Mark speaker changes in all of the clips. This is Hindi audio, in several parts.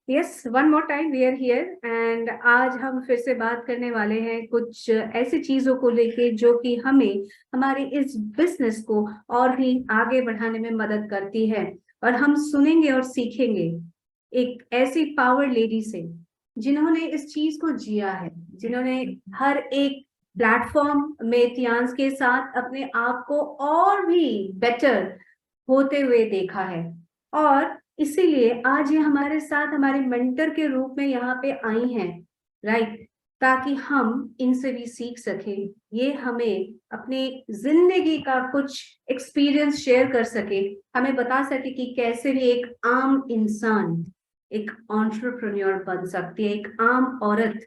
Speaker 1: Yes, one more time we are here and आज हम फिर से बात करने वाले हैं कुछ ऐसी चीजों को लेके जो कि हमें हमारे इस बिजनेस को और भी आगे बढ़ाने में मदद करती है। और हम सुनेंगे और सीखेंगे एक ऐसी पावर लेडी से जिन्होंने इस चीज को जिया है, जिन्होंने हर एक प्लेटफॉर्म में तियांस के साथ अपने आप को और भी बेटर होते हुए देखा है। और इसीलिए आज ये हमारे साथ हमारे मेंटर के रूप में यहाँ पे आई हैं, राइट, ताकि हम इनसे भी सीख सके, ये हमें अपने जिंदगी का कुछ एक्सपीरियंस शेयर कर सके, हमें बता सके कि कैसे भी एक आम इंसान एक एंटरप्रेन्योर बन सकती है, एक आम औरत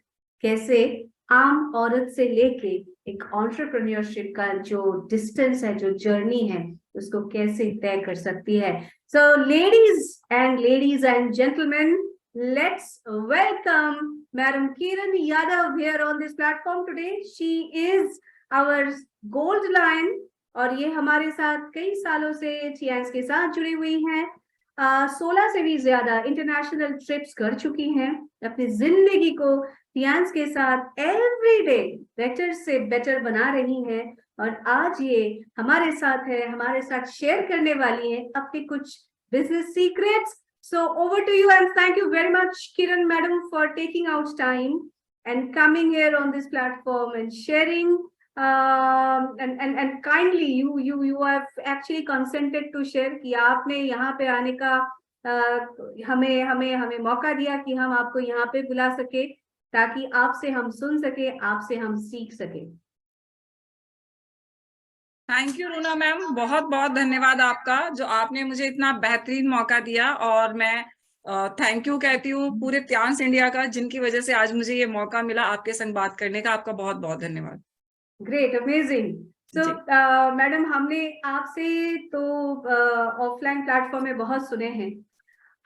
Speaker 1: कैसे आम औरत से लेके एक एंटरप्रेन्योरशिप का जो डिस्टेंस है, जो जर्नी है, उसको कैसे तय कर सकती है। So, ladies and gentlemen, let's welcome Madam Kiran Yadav here on this platform today. She is our gold lion और ये हमारे साथ कई सालों से TIANS के साथ जुड़ी हुई हैं। 16 से भी ज्यादा इंटरनेशनल ट्रिप्स कर चुकी हैं, अपनी जिंदगी को TIANS के साथ एवरीडे बेटर से बेटर बना रही हैं और आज ये हमारे साथ है, हमारे साथ शेयर करने वाली है अपने कुछ business secrets. So over to you and thank you very much, Kiran madam, for taking out time and coming here on this platform and sharing. And kindly you have actually consented to share कि आपने यहाँ पे आने का हमें हमें हमें मौका दिया कि हम आपको यहाँ पे बुला सके ताकि आपसे हम सुन सके, आपसे हम सीख सके।
Speaker 2: थैंक यू रूना मैम, बहुत बहुत धन्यवाद आपका जो आपने मुझे इतना बेहतरीन मौका दिया। और मैं थैंक यू कहती हूँ पूरे TIANS इंडिया का, जिनकी वजह से आज मुझे ये मौका मिला आपके संग बात करने का। आपका बहुत बहुत धन्यवाद।
Speaker 1: Great, amazing. सो मैडम, हमने आपसे तो ऑफलाइन प्लेटफॉर्म में बहुत सुने हैं,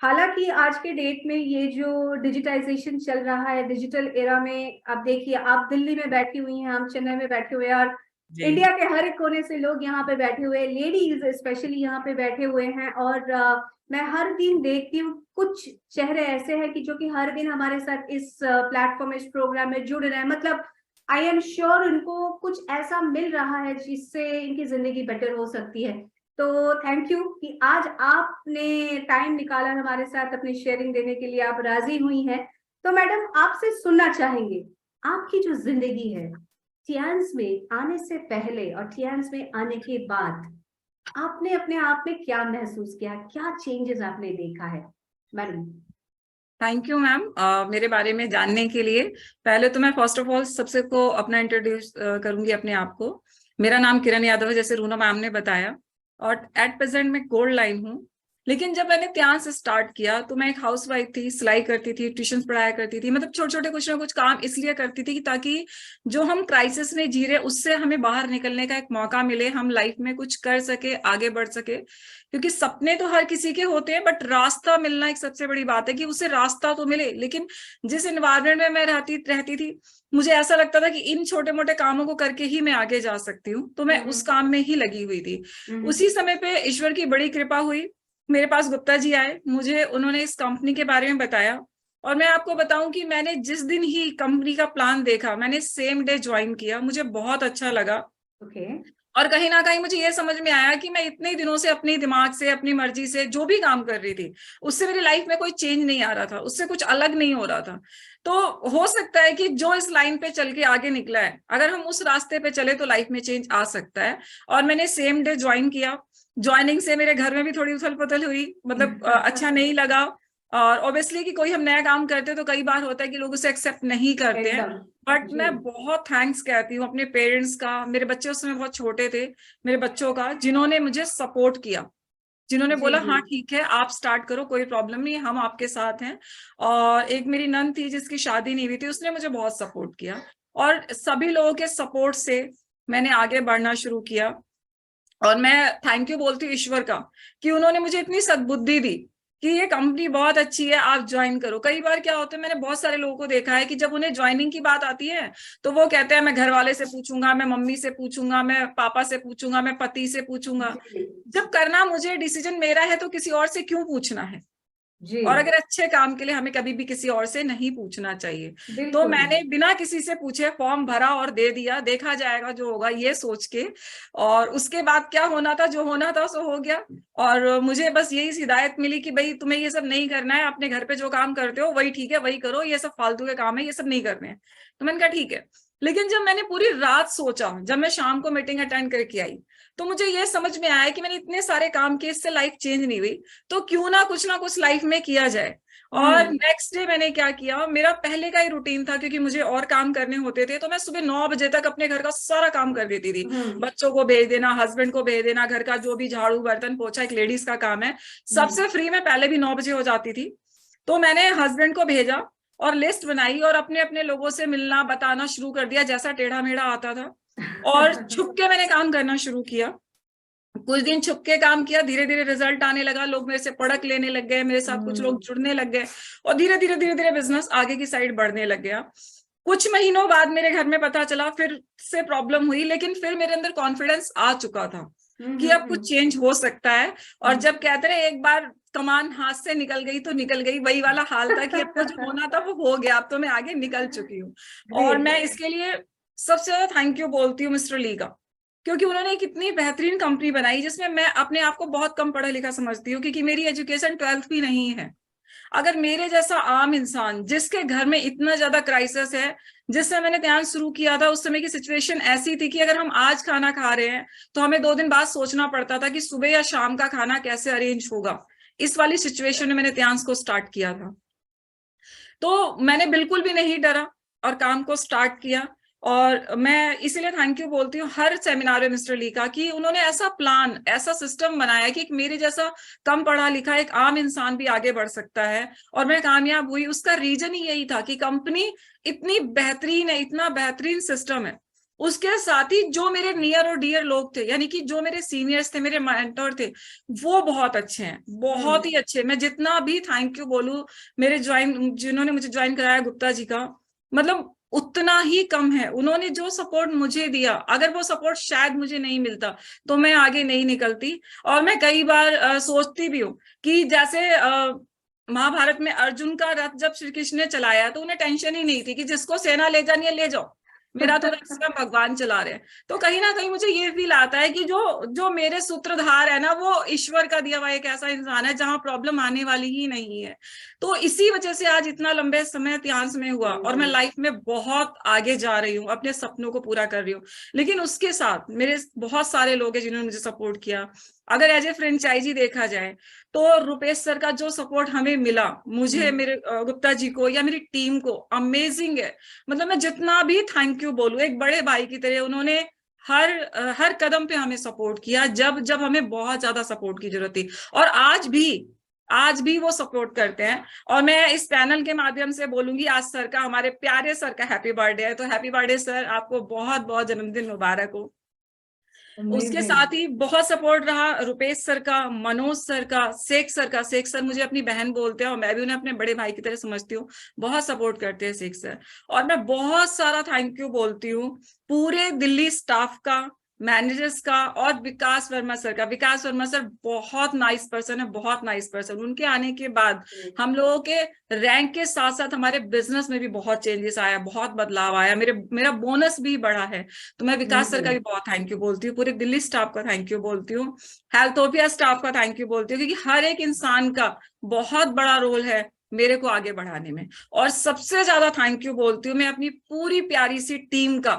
Speaker 1: हालांकि आज के डेट में ये जो डिजिटाइजेशन चल रहा है, डिजिटल एरा में, आप देखिए, आप दिल्ली में बैठी हुई हैं, हम चेन्नई में बैठे हुए हैं और इंडिया के हर एक कोने से लोग यहाँ पे बैठे हुए हैं, लेडीज स्पेशली यहाँ पे बैठे हुए हैं। और मैं हर दिन देखती हूँ कुछ चेहरे ऐसे हैं कि जो कि हर दिन हमारे साथ इस प्लेटफॉर्म, इस प्रोग्राम में जुड़ रहे हैं। मतलब आई एम श्योर उनको कुछ ऐसा मिल रहा है जिससे इनकी जिंदगी बेटर हो सकती है। तो थैंक यू कि आज आपने टाइम निकाला हमारे साथ अपनी शेयरिंग देने के लिए, आप राजी हुई हैं। तो मैडम, आपसे सुनना चाहेंगे, आपकी जो जिंदगी है TIANS में आने से पहले और TIANS में आने के बाद, आपने अपने आप में क्या महसूस किया, क्या चेंजेस आपने देखा है मैडम?
Speaker 2: थैंक यू मैम मेरे बारे में जानने के लिए। पहले तो मैं फर्स्ट ऑफ ऑल सबसे को अपना इंट्रोड्यूस करूंगी अपने आप को। मेरा नाम किरण यादव है, जैसे रूना मैम ने बताया, और एट प्रेजेंट मैं गोल्ड लाइन हूँ। लेकिन जब मैंने TIANS स्टार्ट किया तो मैं एक हाउसवाइफ थी, सिलाई करती थी, ट्यूशन पढ़ाया करती थी, मतलब छोटे छोटे कुछ ना कुछ काम इसलिए करती थी कि ताकि जो हम क्राइसिस में जी रहे उससे हमें बाहर निकलने का एक मौका मिले, हम लाइफ में कुछ कर सके, आगे बढ़ सके। क्योंकि सपने तो हर किसी के होते हैं, बट रास्ता मिलना एक सबसे बड़ी बात है कि उसे रास्ता तो मिले। लेकिन जिस एनवायरमेंट में मैं रहती थी, मुझे ऐसा लगता था कि इन छोटे मोटे कामों को करके ही मैं आगे जा सकती हूँ, तो मैं उस काम में ही लगी हुई थी। उसी समय पे ईश्वर की बड़ी कृपा हुई, मेरे पास गुप्ता जी आए, मुझे उन्होंने इस कंपनी के बारे में बताया। और मैं आपको बताऊं कि मैंने जिस दिन ही कंपनी का प्लान देखा, मैंने सेम डे ज्वाइन किया। मुझे बहुत अच्छा लगा। और कहीं ना कहीं मुझे ये समझ में आया कि मैं इतने दिनों से अपने दिमाग से, अपनी मर्जी से जो भी काम कर रही थी, उससे मेरी लाइफ में कोई चेंज नहीं आ रहा था, उससे कुछ अलग नहीं हो रहा था। तो हो सकता है कि जो इस लाइन पे चल के आगे निकला है, अगर हम उस रास्ते पे चले तो लाइफ में चेंज आ सकता है। और मैंने सेम डे ज्वाइन किया। ज्वाइनिंग से मेरे घर में भी थोड़ी उथल पुथल हुई, मतलब अच्छा नहीं लगा। और ऑब्वियसली कि कोई हम नया काम करते हैं तो कई बार होता है कि लोग उसे एक्सेप्ट नहीं करते हैं। बट मैं बहुत थैंक्स कहती हूँ अपने पेरेंट्स का, मेरे बच्चे उस समय बहुत छोटे थे, मेरे बच्चों का, जिन्होंने मुझे सपोर्ट किया, जिन्होंने बोला हाँ ठीक है आप स्टार्ट करो, कोई प्रॉब्लम नहीं, हम आपके साथ हैं। और एक मेरी नंद थी जिसकी शादी नहीं हुई थी, उसने मुझे बहुत सपोर्ट किया। और सभी लोगों के सपोर्ट से मैंने आगे बढ़ना शुरू किया। और मैं थैंक यू बोलती हूँ ईश्वर का कि उन्होंने मुझे इतनी सद्बुद्धि दी कि ये कंपनी बहुत अच्छी है, आप ज्वाइन करो। कई बार क्या होता है, मैंने बहुत सारे लोगों को देखा है कि जब उन्हें ज्वाइनिंग की बात आती है तो वो कहते हैं मैं घर वाले से पूछूंगा, मैं मम्मी से पूछूंगा, मैं पापा से पूछूंगा, मैं पति से पूछूंगा। जब करना मुझे डिसीजन मेरा है तो किसी और से क्यों पूछना है।
Speaker 1: जी
Speaker 2: और अगर अच्छे काम के लिए हमें कभी भी किसी और से नहीं पूछना चाहिए। तो
Speaker 1: बिल्कुल।
Speaker 2: मैंने बिना किसी से पूछे फॉर्म भरा और दे दिया, देखा जाएगा जो होगा ये सोच के। और उसके बाद क्या होना था, जो होना था सो हो गया। और मुझे बस यही हिदायत मिली कि भाई तुम्हें ये सब नहीं करना है, अपने घर पे जो काम करते हो वही ठीक है, वही करो, ये सब फालतू के काम है, ये सब नहीं करने हैं। तो मैंने कहा ठीक है। लेकिन जब मैंने पूरी रात सोचा, जब मैं शाम को मीटिंग अटेंड करके आई, तो मुझे ये समझ में आया कि मैंने इतने सारे काम किए, इससे लाइफ चेंज नहीं हुई, तो क्यों ना कुछ लाइफ में किया जाए। और
Speaker 1: हम्म
Speaker 2: नेक्स्ट डे मैंने क्या किया, मेरा पहले का ही रूटीन था, क्योंकि मुझे और काम करने होते थे, तो मैं सुबह 9 बजे तक अपने घर का सारा काम कर देती थी।
Speaker 1: हम्म
Speaker 2: बच्चों को भेज देना, हस्बैंड को भेज देना, घर का जो भी झाड़ू बर्तन पोछा एक लेडीज का काम है,
Speaker 1: हम्म
Speaker 2: सबसे फ्री में पहले भी 9 बजे हो जाती थी। तो मैंने हस्बैंड को भेजा और लिस्ट बनाई और अपने अपने लोगों से मिलना बताना शुरू कर दिया, जैसा टेढ़ा मेढ़ा आता था। और छुप के मैंने काम करना शुरू किया। कुछ दिन छुप के काम किया, धीरे धीरे रिजल्ट आने लगा, लोग मेरे से प्रोडक्ट लेने लग गए, मेरे साथ कुछ लोग
Speaker 1: हम्म
Speaker 2: जुड़ने लग गए, और धीरे धीरे बिजनेस आगे की साइड बढ़ने लग गया। कुछ महीनों बाद मेरे घर में पता चला, फिर से प्रॉब्लम हुई, लेकिन फिर मेरे अंदर कॉन्फिडेंस आ चुका था कि अब कुछ चेंज हो सकता है। और जब कहते रहे एक बार कमान हाथ से निकल गई तो निकल गई, वही वाला हाल था कि अब तो जो होना था वो हो गया, अब तो मैं आगे निकल चुकी हूँ। और
Speaker 1: ग्रेट।
Speaker 2: मैं इसके लिए सबसे ज्यादा थैंक यू बोलती हूँ मिस्टर ली का, क्योंकि उन्होंने एक इतनी बेहतरीन कंपनी बनाई जिसमें मैं अपने आप को बहुत कम पढ़ा लिखा समझती हूँ, क्योंकि मेरी एजुकेशन 12th भी नहीं है। अगर मेरे जैसा आम इंसान जिसके घर में इतना ज्यादा क्राइसिस है, जिस समय मैंने ध्यान शुरू किया था उस समय की सिचुएशन ऐसी थी कि अगर हम आज खाना खा रहे हैं तो हमें 2 दिन बाद सोचना पड़ता था कि सुबह या शाम का खाना कैसे अरेंज होगा। इस वाली सिचुएशन में मैंने ध्यान को स्टार्ट किया था। तो मैंने बिल्कुल भी नहीं डरा और काम को स्टार्ट किया। और मैं इसीलिए थैंक यू बोलती हूँ हर सेमिनार में मिस्टर ली का, कि उन्होंने ऐसा प्लान, ऐसा सिस्टम बनाया कि एक मेरे जैसा कम पढ़ा लिखा एक आम इंसान भी आगे बढ़ सकता है। और मैं कामयाब हुई। उसका रीजन ही यही था कि कंपनी इतनी बेहतरीन है, इतना बेहतरीन सिस्टम है। उसके साथ ही जो मेरे नियर और डियर लोग थे, यानी कि जो मेरे सीनियर्स थे, मेरे मेंटर थे, वो बहुत अच्छे हैं, बहुत ही अच्छे। मैं जितना भी थैंक यू बोलूं मेरे जिन्होंने मुझे ज्वाइन कराया, गुप्ता जी का, मतलब उतना ही कम है। उन्होंने जो सपोर्ट मुझे दिया, अगर वो सपोर्ट शायद मुझे नहीं मिलता तो मैं आगे नहीं निकलती। और मैं कई बार सोचती भी हूँ कि जैसे महाभारत में अर्जुन का रथ जब श्री कृष्ण ने चलाया तो उन्हें टेंशन ही नहीं थी कि जिसको सेना ले जानी है ले जाओ, मेरा तो रथ स्वयं भगवान चला रहे हैं। तो कहीं ना कहीं मुझे ये फील आता है कि जो जो मेरे सूत्रधार है ना, वो ईश्वर का दिया हुआ एक ऐसा इंसान है जहां प्रॉब्लम आने वाली ही नहीं है। तो इसी वजह से आज इतना लंबे समय इतिहास में हुआ और मैं लाइफ में बहुत आगे जा रही हूँ, अपने सपनों को पूरा कर रही हूँ। लेकिन उसके साथ मेरे बहुत सारे लोग हैं जिन्होंने मुझे सपोर्ट किया। अगर एज ए फ्रेंचाइजी देखा जाए तो रुपेश सर का जो सपोर्ट हमें मिला, मुझे, मेरे गुप्ता जी को या मेरी टीम को, अमेजिंग है। मतलब मैं जितना भी थैंक यू बोलूं, एक बड़े भाई की तरह उन्होंने हर कदम पे हमें सपोर्ट किया, जब जब हमें बहुत ज्यादा सपोर्ट की जरूरत थी। और आज भी वो सपोर्ट करते हैं। और मैं इस पैनल के माध्यम से बोलूंगी, आज सर का, हमारे प्यारे सर का हैप्पी बर्थडे है, तो हैप्पी बर्थडे सर, आपको बहुत बहुत जन्मदिन मुबारक हो। उसके
Speaker 1: अमेजिंग।
Speaker 2: साथ ही बहुत सपोर्ट रहा रुपेश सर का, मनोज सर का, शेख सर का। शेख सर मुझे अपनी बहन बोलते हैं और मैं भी उन्हें अपने बड़े भाई की तरह समझती हूँ, बहुत सपोर्ट करते हैं शेख सर। और मैं बहुत सारा थैंक यू बोलती हूँ पूरे दिल्ली स्टाफ का, मैनेजर्स का, और विकास वर्मा सर का। विकास वर्मा सर बहुत नाइस पर्सन है, बहुत नाइस पर्सन। उनके आने के बाद हम लोगों के रैंक के साथ साथ हमारे बिजनेस में भी बहुत चेंजेस आया, बहुत बदलाव आया, मेरा बोनस भी बढ़ा है। तो मैं विकास सर का भी बहुत थैंक यू बोलती हूँ, पूरे दिल्ली स्टाफ का थैंक यू बोलती हूँ, हेल्थोपिया स्टाफ का थैंक यू बोलती हूँ, क्योंकि हर एक इंसान का बहुत बड़ा रोल है मेरे को आगे बढ़ाने में। और सबसे ज्यादा थैंक यू बोलती हूँ मैं अपनी पूरी प्यारी सी टीम का,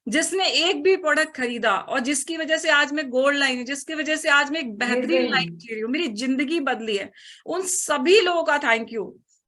Speaker 2: जिसने एक भी प्रोडक्ट खरीदा और जिसकी वजह से आज मैं गोल्ड लाइन हूँ, जिसकी वजह से आज मैं एक बेहतरीन लाइफ
Speaker 1: अमेजिंग।
Speaker 2: जी रही हूँ, मेरी जिंदगी बदली है। उन सभी लोगों का थैंक यू।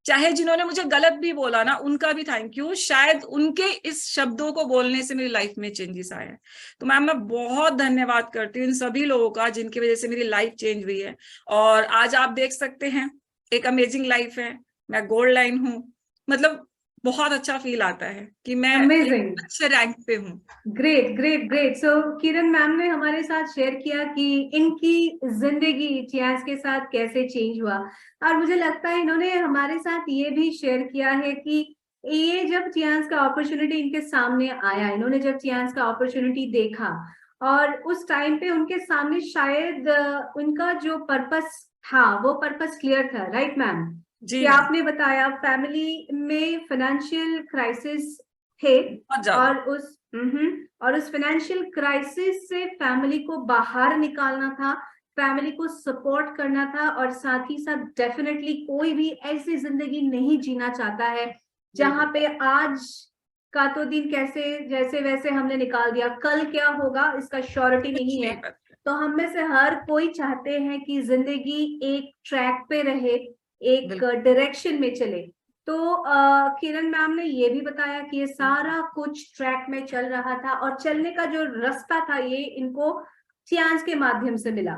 Speaker 2: चाहे जिन्होंने मुझे गलत भी बोला ना, उनका भी थैंक यू। शायद उनके इस शब्दों को बोलने से मेरी लाइफ में चेंजेस आए हैं। तो मैम मैं बहुत धन्यवाद करती हूँ इन सभी लोगों का, जिनकी वजह से मेरी लाइफ चेंज हुई है। और आज आप देख सकते हैं एक अमेजिंग लाइफ है, मैं गोल्ड लाइन हूँ। मतलब बहुत अच्छा फील आता है कि मैं एक
Speaker 1: अमेजिंग।
Speaker 2: अच्छे रैंक पे हूँ।
Speaker 1: Great great great. So Kiran ma'am ने हमारे साथ शेयर किया कि इनकी जिंदगी चियांस के साथ कैसे चेंज हुआ। और मुझे लगता है इन्होंने हमारे साथ ये भी शेयर किया है कि ये जब चियांस का अपॉर्चुनिटी इनके सामने आया, इन्होंने जब चियांस का अपॉर्चुनिटी देखा और उस टाइम पे उनके सामने शायद उनका जो पर्पस हाँ, वो पर्पस क्लियर था, राइट मैम?
Speaker 2: जी
Speaker 1: कि
Speaker 2: मैम,
Speaker 1: आपने बताया फैमिली में फाइनेंशियल क्राइसिस थे,
Speaker 2: बहुत ज्यादा।
Speaker 1: और उस फाइनेंशियल क्राइसिस से फैमिली को बाहर निकालना था, फैमिली को सपोर्ट करना था, और साथ ही साथ डेफिनेटली कोई भी ऐसी जिंदगी नहीं जीना चाहता है जहां
Speaker 2: बिल्कुल,
Speaker 1: पे आज का तो दिन कैसे जैसे वैसे हमने निकाल दिया, कल क्या होगा इसका श्योरिटी
Speaker 2: कुछ
Speaker 1: नहीं है।
Speaker 2: नहीं पता।
Speaker 1: तो हम में से हर कोई चाहते हैं कि जिंदगी एक ट्रैक पे रहे, एक
Speaker 2: बिल्कुल।
Speaker 1: डायरेक्शन में चले। तो किरण मैम ने ये भी बताया कि ये सारा कुछ ट्रैक में चल रहा था, और चलने का जो रास्ता था ये इनको चांस के माध्यम से मिला,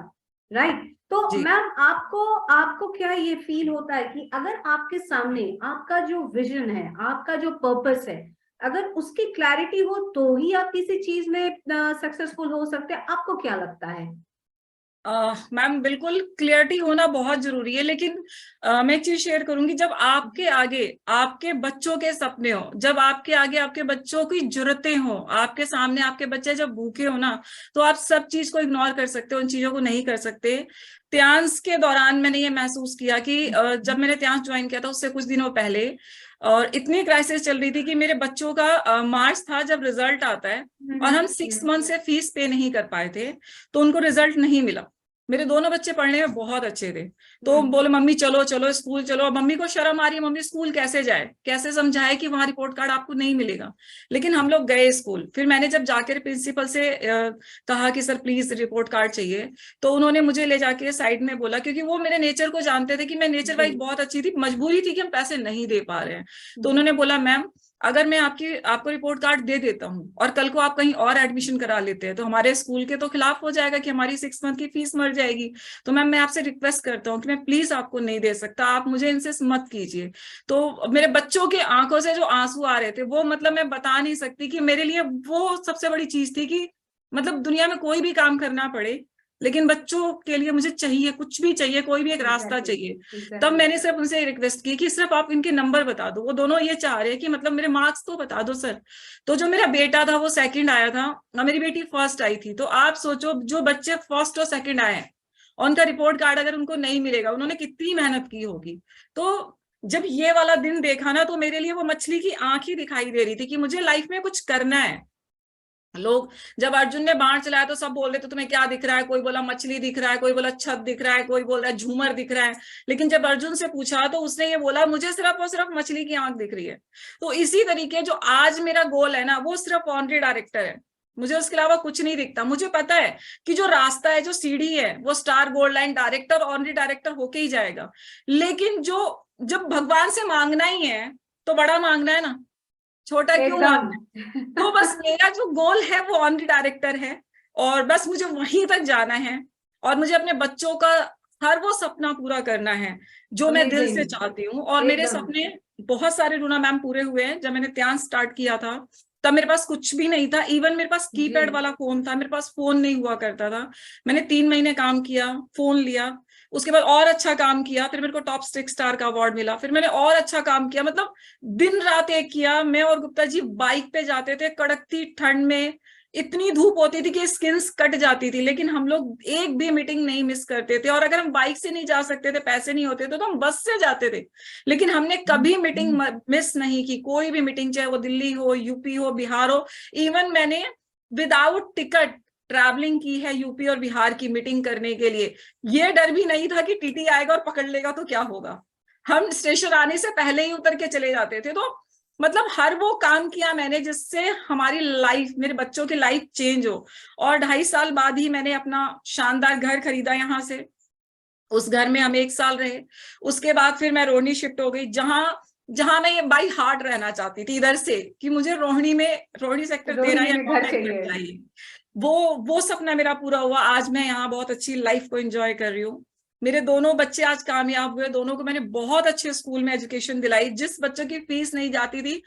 Speaker 1: राइट? तो
Speaker 2: जी।
Speaker 1: मैम, आपको आपको क्या ये फील होता है कि अगर आपके सामने आपका जो विजन है, आपका जो पर्पस है, अगर उसकी क्लैरिटी हो तो ही आप किसी चीज में सक्सेसफुल हो सकते हैं? आपको क्या लगता है?
Speaker 2: मैम बिल्कुल क्लियरिटी होना बहुत जरूरी है, लेकिन मैं एक चीज शेयर करूंगी, जब आपके आगे आपके बच्चों के सपने हो, जब आपके आगे आपके बच्चों की जरूरतें हो, आपके सामने आपके बच्चे जब भूखे हो ना, तो आप सब चीज को इग्नोर कर सकते हो, उन चीजों को नहीं कर सकते। त्यांस के दौरान मैंने ये महसूस किया कि जब मैंने त्यांस ज्वाइन किया था उससे कुछ दिनों पहले, और इतनी क्राइसिस चल रही थी कि मेरे बच्चों का मार्च था जब रिजल्ट आता है, और हम 6 मंथ से फीस पे नहीं कर पाए थे, तो उनको रिजल्ट नहीं मिला। मेरे दोनों बच्चे पढ़ने में बहुत अच्छे थे, तो बोले मम्मी चलो चलो स्कूल चलो। अब मम्मी को शर्म आ रही है, मम्मी स्कूल कैसे जाए, कैसे समझाए कि वहां रिपोर्ट कार्ड आपको नहीं मिलेगा। लेकिन हम लोग गए स्कूल। फिर मैंने जब जाकर प्रिंसिपल से कहा कि सर प्लीज रिपोर्ट कार्ड चाहिए, तो उन्होंने मुझे ले जाके साइड में बोला, क्योंकि वो मेरे नेचर को जानते थे कि मैं नेचर वाइज बहुत अच्छी थी, मजबूरी थी कि हम पैसे नहीं दे पा रहे हैं। तो उन्होंने बोला मैम, अगर मैं आपको रिपोर्ट कार्ड दे देता हूँ और कल को आप कहीं और एडमिशन करा लेते हैं, तो हमारे स्कूल के तो खिलाफ हो जाएगा कि हमारी 6 मंथ की फीस मर जाएगी। तो मैम मैं आपसे रिक्वेस्ट करता हूँ कि मैं प्लीज आपको नहीं दे सकता, आप मुझे इनसे मत कीजिए। तो मेरे बच्चों की आंखों से जो आंसू आ रहे थे, वो मतलब मैं बता नहीं सकती कि मेरे लिए वो सबसे बड़ी चीज थी कि मतलब दुनिया में कोई भी काम करना पड़े, लेकिन बच्चों के लिए मुझे चाहिए, कुछ भी चाहिए, कोई भी एक रास्ता
Speaker 1: एग्जैक्टली,
Speaker 2: चाहिए। तब
Speaker 1: एग्जैक्टली।
Speaker 2: मैंने सिर्फ उनसे रिक्वेस्ट की कि सिर्फ आप इनके नंबर बता दो। वो दोनों ये चाह रहे हैं कि मतलब मेरे मार्क्स तो बता दो सर। तो जो मेरा बेटा था वो सेकंड आया था और मेरी बेटी फर्स्ट आई थी। तो आप सोचो, जो बच्चे फर्स्ट और सेकंड आए हैं, उनका रिपोर्ट कार्ड अगर उनको नहीं मिलेगा, उन्होंने कितनी मेहनत की होगी। तो जब ये वाला दिन देखा ना, तो मेरे लिए वो मछली की आंख ही दिखाई दे रही थी कि मुझे लाइफ में कुछ करना है। लोग, जब अर्जुन ने बाण चलाया तो सब बोल रहे थे तुम्हें क्या दिख रहा है, कोई बोला मछली दिख रहा है, कोई बोला छत दिख रहा है, कोई बोल रहा है झूमर दिख रहा है। लेकिन जब अर्जुन से पूछा तो उसने ये बोला मुझे सिर्फ और सिर्फ मछली की आंख दिख रही है। तो इसी तरीके जो आज मेरा गोल है ना, वो सिर्फ ऑनरी डायरेक्टर है। मुझे उसके अलावा कुछ नहीं दिखता। मुझे पता है कि जो रास्ता है, जो सीढ़ी है, वो star, gold line, director, honorary director होके ही जाएगा। लेकिन जो जब भगवान से मांगना ही है तो बड़ा मांगना है ना, छोटा क्यों
Speaker 1: एकदम।
Speaker 2: मांगना है। तो बस मेरा जो गोल है वो ऑनरी डायरेक्टर है, और बस मुझे वहीं तक जाना है, और मुझे अपने बच्चों का हर वो सपना पूरा करना है जो मैं दिल से
Speaker 1: अमेजिंग।
Speaker 2: चाहती हूँ। और मेरे
Speaker 1: एकदम।
Speaker 2: सपने बहुत सारे, रूना मैम, पूरे हुए हैं। जब मैंने ध्यान स्टार्ट किया था तब मेरे पास कुछ भी नहीं था, इवन मेरे पास
Speaker 1: जी।
Speaker 2: कीपैड वाला फोन था, मेरे पास फोन नहीं हुआ करता था। मैंने 3 महीने काम किया, फोन लिया, उसके बाद और अच्छा काम किया, फिर मेरे को टॉप 6 स्टार का अवार्ड मिला, फिर मैंने और अच्छा काम किया, मतलब दिन रात एक किया। मैं और गुप्ता जी बाइक पे जाते थे कड़कती ठंड में, इतनी धूप होती थी कि स्किन्स कट जाती थी, लेकिन हम लोग एक भी मीटिंग नहीं मिस करते थे। और अगर हम बाइक से नहीं जा सकते थे, पैसे नहीं होते थे, तो हम बस से जाते थे, लेकिन हमने कभी मीटिंग मिस नहीं की। कोई भी मीटिंग, चाहे वो दिल्ली हो, यूपी हो, बिहार हो। इवन मैंने विदाउट टिकट ट्रैवलिंग की है यूपी और बिहार की मीटिंग करने के लिए। ये डर भी नहीं था कि टीटी आएगा और पकड़ लेगा तो क्या होगा। हम स्टेशन आने से पहले ही उतर के चले जाते थे। तो मतलब हर वो काम किया मैंने जिससे हमारी लाइफ, मेरे बच्चों की लाइफ चेंज हो। और 2.5 साल बाद ही मैंने अपना शानदार घर खरीदा यहाँ से। उस घर में हम 1 साल रहे। उसके बाद फिर मैं रोहिणी शिफ्ट हो गई, जहां जहां मैं ये बाई हार्ट रहना चाहती थी, इधर से कि मुझे रोहिणी सेक्टर 13
Speaker 1: रोहिणी
Speaker 2: या
Speaker 1: में
Speaker 2: 9
Speaker 1: घर
Speaker 2: में घर
Speaker 1: चाहिए।
Speaker 2: चाहिए। वो सपना मेरा पूरा हुआ। आज मैं यहाँ बहुत अच्छी लाइफ को एंजॉय कर रही हूँ। मेरे दोनों बच्चे आज कामयाब हुए, दोनों को मैंने बहुत अच्छे स्कूल में एजुकेशन दिलाई। जिस बच्चों की फीस नहीं जाती थी,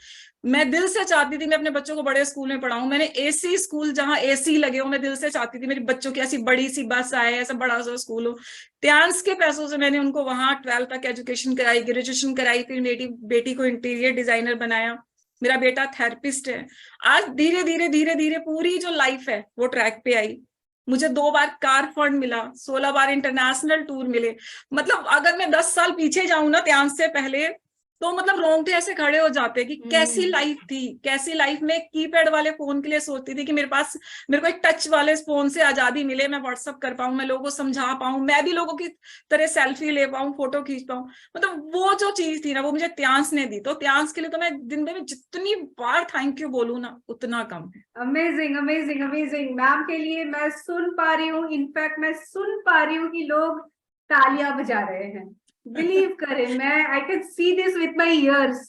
Speaker 2: मैं दिल से चाहती थी मैं अपने बच्चों को बड़े स्कूल में पढ़ाऊं। मैंने एसी स्कूल जहां एसी लगे हो, मैं दिल से चाहती थी मेरे बच्चों की ऐसी बड़ी सी बस आए, ऐसा बड़ा सा स्कूल हो। त्यांस के पैसों से मैंने उनको वहां 12th तक एजुकेशन कराई, ग्रेजुएशन कराई, फिर मेरी बेटी को इंटीरियर डिजाइनर बनाया। मेरा बेटा थेरेपिस्ट है। आज धीरे धीरे धीरे धीरे पूरी जो लाइफ है वो ट्रैक पे आई। मुझे 2 बार कार फंड मिला, 16 बार इंटरनेशनल टूर मिले। मतलब अगर मैं 10 साल पीछे जाऊं ना त्यांश से पहले, तो मतलब रोंगटे ऐसे खड़े हो जाते कि कैसी लाइफ थी, कैसी लाइफ में कीपैड वाले फोन के लिए सोचती थी कि मेरे को एक टच वाले फोन से आजादी मिले, मैं व्हाट्सअप कर पाऊं, मैं लोगों को समझा पाऊं, मैं भी लोगों की तरह सेल्फी ले पाऊं, फोटो खींच पाऊं। मतलब वो जो चीज थी ना, वो मुझे त्यांश ने दी। तो त्यांश के लिए तो मैं दिन में जितनी बार थैंक यू बोलूं ना उतना कम है।
Speaker 1: Amazing amazing amazing. मैम के लिए मैं सुन पा रही हूँ, इनफैक्ट मैं सुन पा रही हूँ कि लोग तालियां बजा रहे हैं। बिलीव करें, मैं I can see this with my years,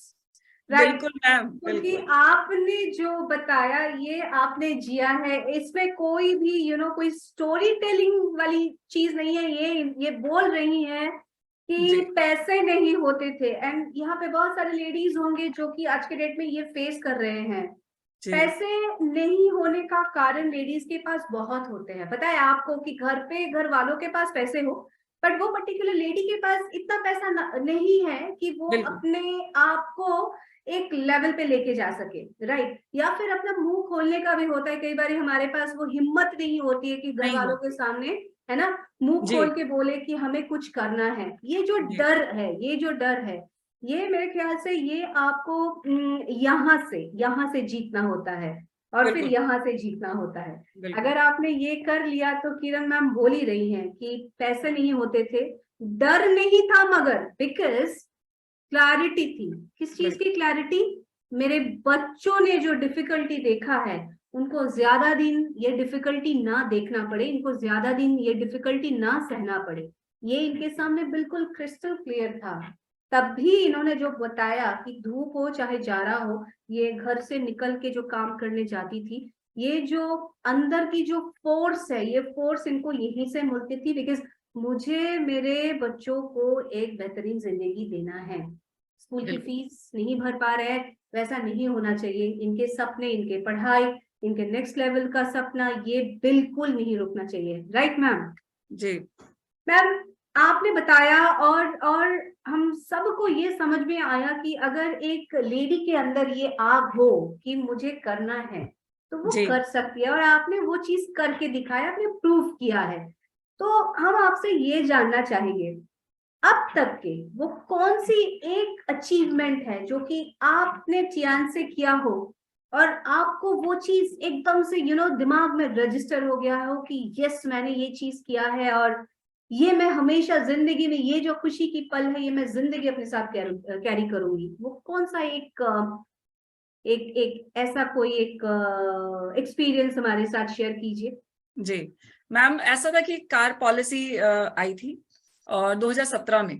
Speaker 1: right.
Speaker 2: बिल्कुल मैम,
Speaker 1: क्योंकि
Speaker 2: बिल्कुल।
Speaker 1: आपने जो बताया ये आपने जिया है, इसमें कोई भी कोई स्टोरी टेलिंग वाली चीज नहीं है। ये बोल रही है कि
Speaker 2: जी
Speaker 1: पैसे नहीं होते थे। एंड यहाँ पे बहुत सारे लेडीज होंगे जो कि आज के डेट में ये फेस कर रहे हैं।
Speaker 2: जी
Speaker 1: पैसे नहीं होने का कारण लेडीज के पास बहुत होते हैं, पता है आपको, कि घर पे घर वालों के पास पैसे हो, बट वो पर्टिकुलर लेडी के पास इतना पैसा नहीं है कि वो
Speaker 2: बिल्कुल
Speaker 1: अपने आप को एक लेवल पे लेके जा सके, राइट। या फिर अपना मुंह खोलने का भी होता है, कई बार हमारे पास वो हिम्मत नहीं होती है कि घर
Speaker 2: नहीं
Speaker 1: वालों के
Speaker 2: होती।
Speaker 1: सामने, है ना, मुंह
Speaker 2: जी
Speaker 1: खोल के बोले कि हमें कुछ करना है। ये जो
Speaker 2: जी
Speaker 1: डर है, ये जो डर है, ये मेरे ख्याल से ये आपको यहाँ से जीतना होता है, और फिर
Speaker 2: बिल्कुल
Speaker 1: यहाँ से जीतना होता है।
Speaker 2: बिल्कुल
Speaker 1: अगर आपने ये कर लिया तो किरण मैम बोल ही रही हैं कि पैसे नहीं होते थे, डर नहीं था, मगर बिकॉज क्लैरिटी थी। किस चीज
Speaker 2: बिल्कुल
Speaker 1: की क्लैरिटी? मेरे बच्चों ने जो डिफिकल्टी देखा है, उनको ज्यादा दिन ये डिफिकल्टी ना देखना पड़े, इनको ज्यादा दिन ये डिफिकल्टी ना सहना पड़े। ये इनके सामने बिल्कुल क्रिस्टल क्लियर था। तब भी इन्होंने जो बताया कि धूप हो चाहे जाड़ा हो, ये घर से निकल के जो काम करने जाती थी, ये जो अंदर की जो फोर्स है, ये फोर्स इनको यहीं से मिलती थी। बिकॉज मुझे मेरे बच्चों को एक बेहतरीन जिंदगी देना है। स्कूल की
Speaker 2: बिल्कुल
Speaker 1: फीस नहीं भर पा रहे हैं, वैसा नहीं होना चाहिए। इनके सपने, इनके पढ़ाई, इनके नेक्स्ट लेवल का सपना, ये बिल्कुल नहीं रुकना चाहिए, राइट मैम।
Speaker 2: जी
Speaker 1: मैम आपने बताया, और हम सबको ये समझ में आया कि अगर एक लेडी के अंदर ये आग हो कि मुझे करना है, तो वो
Speaker 2: जी
Speaker 1: कर सकती है, और आपने वो चीज करके दिखाया, आपने प्रूव किया है। तो हम आपसे ये जानना चाहेंगे, अब तक के वो कौन सी एक अचीवमेंट है जो कि आपने चियान से किया हो, और आपको वो चीज एकदम से दिमाग में रजिस्टर हो गया हो कि यस मैंने ये चीज किया है, और ये मैं हमेशा जिंदगी में, ये जो खुशी की पल है, ये मैं जिंदगी अपने साथ कैरी करूंगी। वो कौन सा एक एक एक ऐसा कोई एक एक्सपीरियंस हमारे साथ शेयर कीजिए।
Speaker 2: जी मैम, ऐसा था कि कार पॉलिसी आई थी और 2017 में।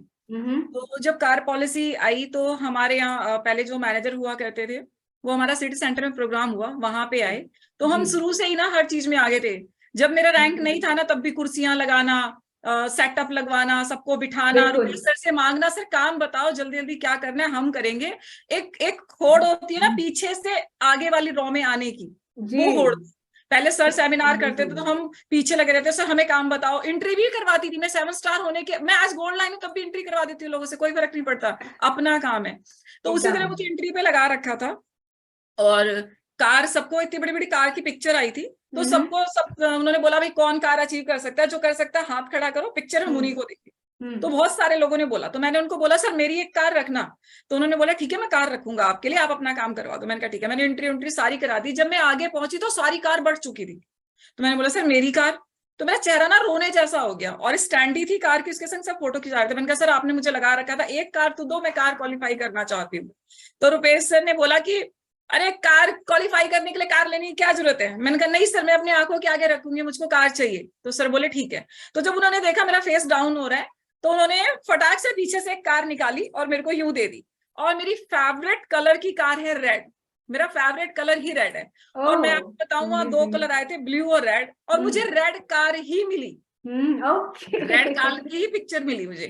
Speaker 2: तो जब कार पॉलिसी आई तो हमारे यहाँ पहले जो मैनेजर हुआ करते थे, वो हमारा सिटी सेंटर में प्रोग्राम हुआ, वहां पे आए। तो हम
Speaker 1: जी
Speaker 2: शुरू से ही ना हर चीज में आगे थे। जब मेरा रैंक नहीं था ना, तब भी कुर्सियां लगाना, सेटअप लगवाना, सबको बिठाना,
Speaker 1: बिल्कुल।
Speaker 2: रुपये सर से मांगना, सर काम बताओ जल्दी जल्दी क्या करना है हम करेंगे। एक एक होड़ होती है ना पीछे से आगे वाली रॉ में आने की,
Speaker 1: जी
Speaker 2: वो होड़। पहले सर सेमिनार करते थे तो हम पीछे लगे रहते, सर हमें काम बताओ। इंटरव्यू करवाती थी मैं, 7 स्टार होने के, मैं आज गोल्ड लाइन हूं तब भी इंटरव्यू करवा देती हूँ लोगों से, कोई फर्क नहीं पड़ता, अपना काम है। तो उसी तरह
Speaker 1: एकदम।
Speaker 2: मुझे इंटरव्यू पे लगा रखा था। और कार, सबको इतनी बड़ी बड़ी कार की पिक्चर आई थी, तो सबको सब उन्होंने बोला भाई कौन कार अचीव कर सकता है, जो कर सकता है हाथ खड़ा करो, पिक्चर हम उन्हीं को देंगे। तो बहुत सारे लोगों ने बोला, तो मैंने उनको बोला सर मेरी एक कार रखना। तो उन्होंने बोला ठीक है मैं कार रखूंगा आपके लिए, आप अपना काम करवा दो। मैंने कहा ठीक है। मैंने एंट्री सारी करा दी। जब मैं आगे पहुंची तो सारी कार बढ़ चुकी थी। तो मैंने बोला सर मेरी कार। तो मेरा चेहरा ना रोने जैसा हो गया, और स्टैंडी थी कार की, उसके संग सब फोटो खिंचा रहे थे। मैंने कहा सर आपने मुझे लगा रखा था, एक कार तो दो, मैं कार क्वालिफाई करना चाहती हूँ। तो रुपेश सर ने बोला कि अरे कार क्वालिफाई करने के लिए कार लेने की क्या जरूरत है। मैंने कहा नहीं सर, मैं अपनी आंखों के आगे रखूंगी, मुझको कार चाहिए। तो सर बोले ठीक है। तो जब उन्होंने देखा मेरा फेस डाउन हो रहा है, तो उन्होंने फटाक से पीछे से एक कार निकाली और मेरे को यूं दे दी। और मेरी फेवरेट कलर की कार है रेड, मेरा फेवरेट कलर ही रेड है। और मैं आपको बताऊंगा 2 कलर आए थे, ब्लू और रेड, और मुझे रेड कार ही मिली, रेड कार की ही पिक्चर मिली मुझे।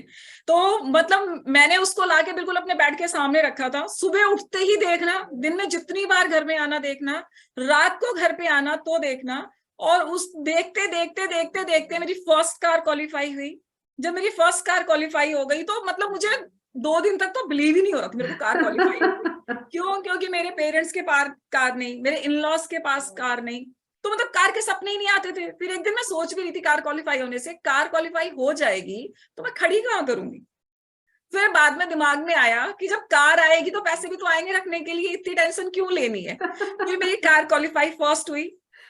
Speaker 2: तो मतलब मैंने उसको लाके बिल्कुल अपने बेड के सामने रखा था। सुबह उठते ही देखना, दिन में जितनी बार घर में आना देखना, रात को घर पे आना तो देखना। और उस देखते देखते देखते देखते मेरी फर्स्ट कार क्वालिफाई हुई। जब मेरी फर्स्ट कार क्वालिफाई हो गई तो मतलब मुझे 2 दिन तक तो बिलीव ही नहीं हो रहा था मेरे को कार क्वालिफाई। क्यों? क्योंकि मेरे पेरेंट्स के पास कार नहीं, मेरे इन लॉज के पास कार नहीं, तो मतलब कार के सपने ही नहीं आते थे। फिर एक दिन मैं सोच भी रही थी कार क्वालिफाई होने से, कार क्वालिफाई हो जाएगी तो मैं खड़ी कहाँ करूंगी। फिर बाद में दिमाग में आया कि जब कार आएगी तो पैसे भी तो आएंगे रखने के लिए, इतनी टेंशन क्यों लेनी है। फिर मेरी कार क्वालिफाई फर्स्ट हुई।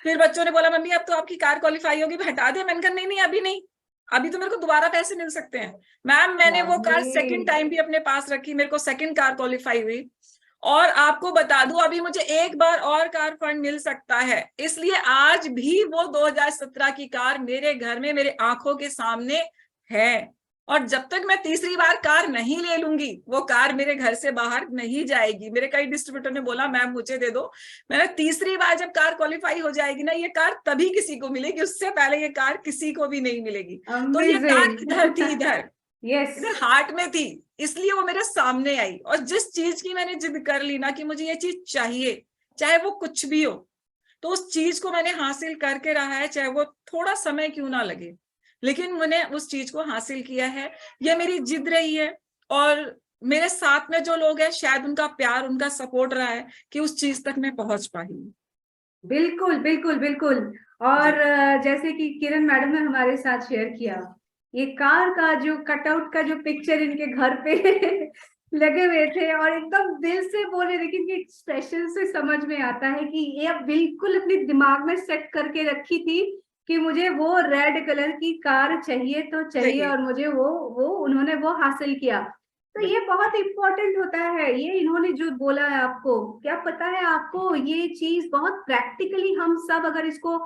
Speaker 2: फिर बच्चों ने बोला मम्मी अब तो आपकी कार क्वालिफाई होगी, हटा दे। मैंने कहा नहीं नहीं अभी नहीं, अभी तो मेरे को दोबारा पैसे मिल सकते हैं। मैम मैंने वो कार सेकंड टाइम भी अपने पास रखी, मेरे को सेकंड कार क्वालिफाई हुई। और आपको बता दूं अभी मुझे एक बार और कार फंड मिल सकता है, इसलिए आज भी वो 2017 की कार मेरे घर में मेरे आंखों के सामने है। और जब तक मैं तीसरी बार कार नहीं ले लूंगी वो कार मेरे घर से बाहर नहीं जाएगी। मेरे कई डिस्ट्रीब्यूटर ने बोला मैम मुझे दे दो। मैंने तीसरी बार जब कार क्वालिफाई हो जाएगी ना, ये कार तभी किसी को मिलेगी, उससे पहले ये कार किसी को भी नहीं मिलेगी। तो ये कार इधर थी, इधर इधर हार्ट में थी, इसलिए वो मेरे सामने आई। और जिस चीज की मैंने जिद कर ली ना कि मुझे ये चीज चाहिए, चाहे वो कुछ भी हो, तो उस चीज को मैंने हासिल करके रहा है, चाहे वो थोड़ा समय क्यों ना लगे, लेकिन मैंने उस चीज को हासिल किया है। ये मेरी जिद रही है और मेरे साथ में जो लोग हैं शायद उनका प्यार, उनका सपोर्ट रहा है कि उस चीज तक मैं पहुंच पाई।
Speaker 1: बिल्कुल बिल्कुल बिल्कुल। और जैसे कि किरण मैडम ने हमारे साथ शेयर किया, ये कार का जो कटआउट का जो पिक्चर इनके घर पे लगे हुए थे और एकदम दिल से बोले, लेकिन ये एक्सप्रेशन से समझ में आता है कि ये अब बिल्कुल अपने दिमाग में सेट करके रखी थी कि मुझे वो रेड कलर की कार चाहिए तो चाहिए, और मुझे वो उन्होंने वो हासिल किया। तो ये बहुत इंपॉर्टेंट होता है, ये इन्होंने जो बोला है आपको, क्या पता है आपको, ये चीज बहुत प्रैक्टिकली हम सब अगर इसको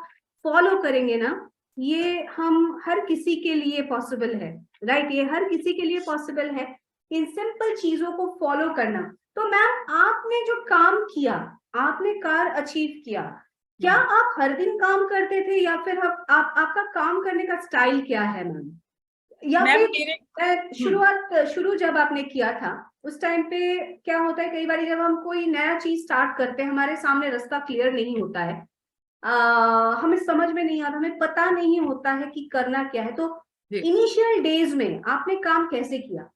Speaker 1: फॉलो करेंगे ना, ये हम हर किसी के लिए पॉसिबल है। राइट, ये हर किसी के लिए पॉसिबल है इन सिंपल चीजों को फॉलो करना। तो मैम आपने जो काम किया, आपने कार अचीव किया, क्या आप हर दिन काम करते थे या फिर आप आपका काम करने का स्टाइल क्या है मैम? या फिर शुरू जब आपने किया था उस टाइम पे क्या होता है, कई बार जब हम कोई नया चीज स्टार्ट करते हैं हमारे सामने रास्ता क्लियर नहीं होता है, हमें समझ में नहीं आता, हमें पता नहीं होता है कि करना क्या है, तो इनिशियल डेज में आपने काम कैसे किया?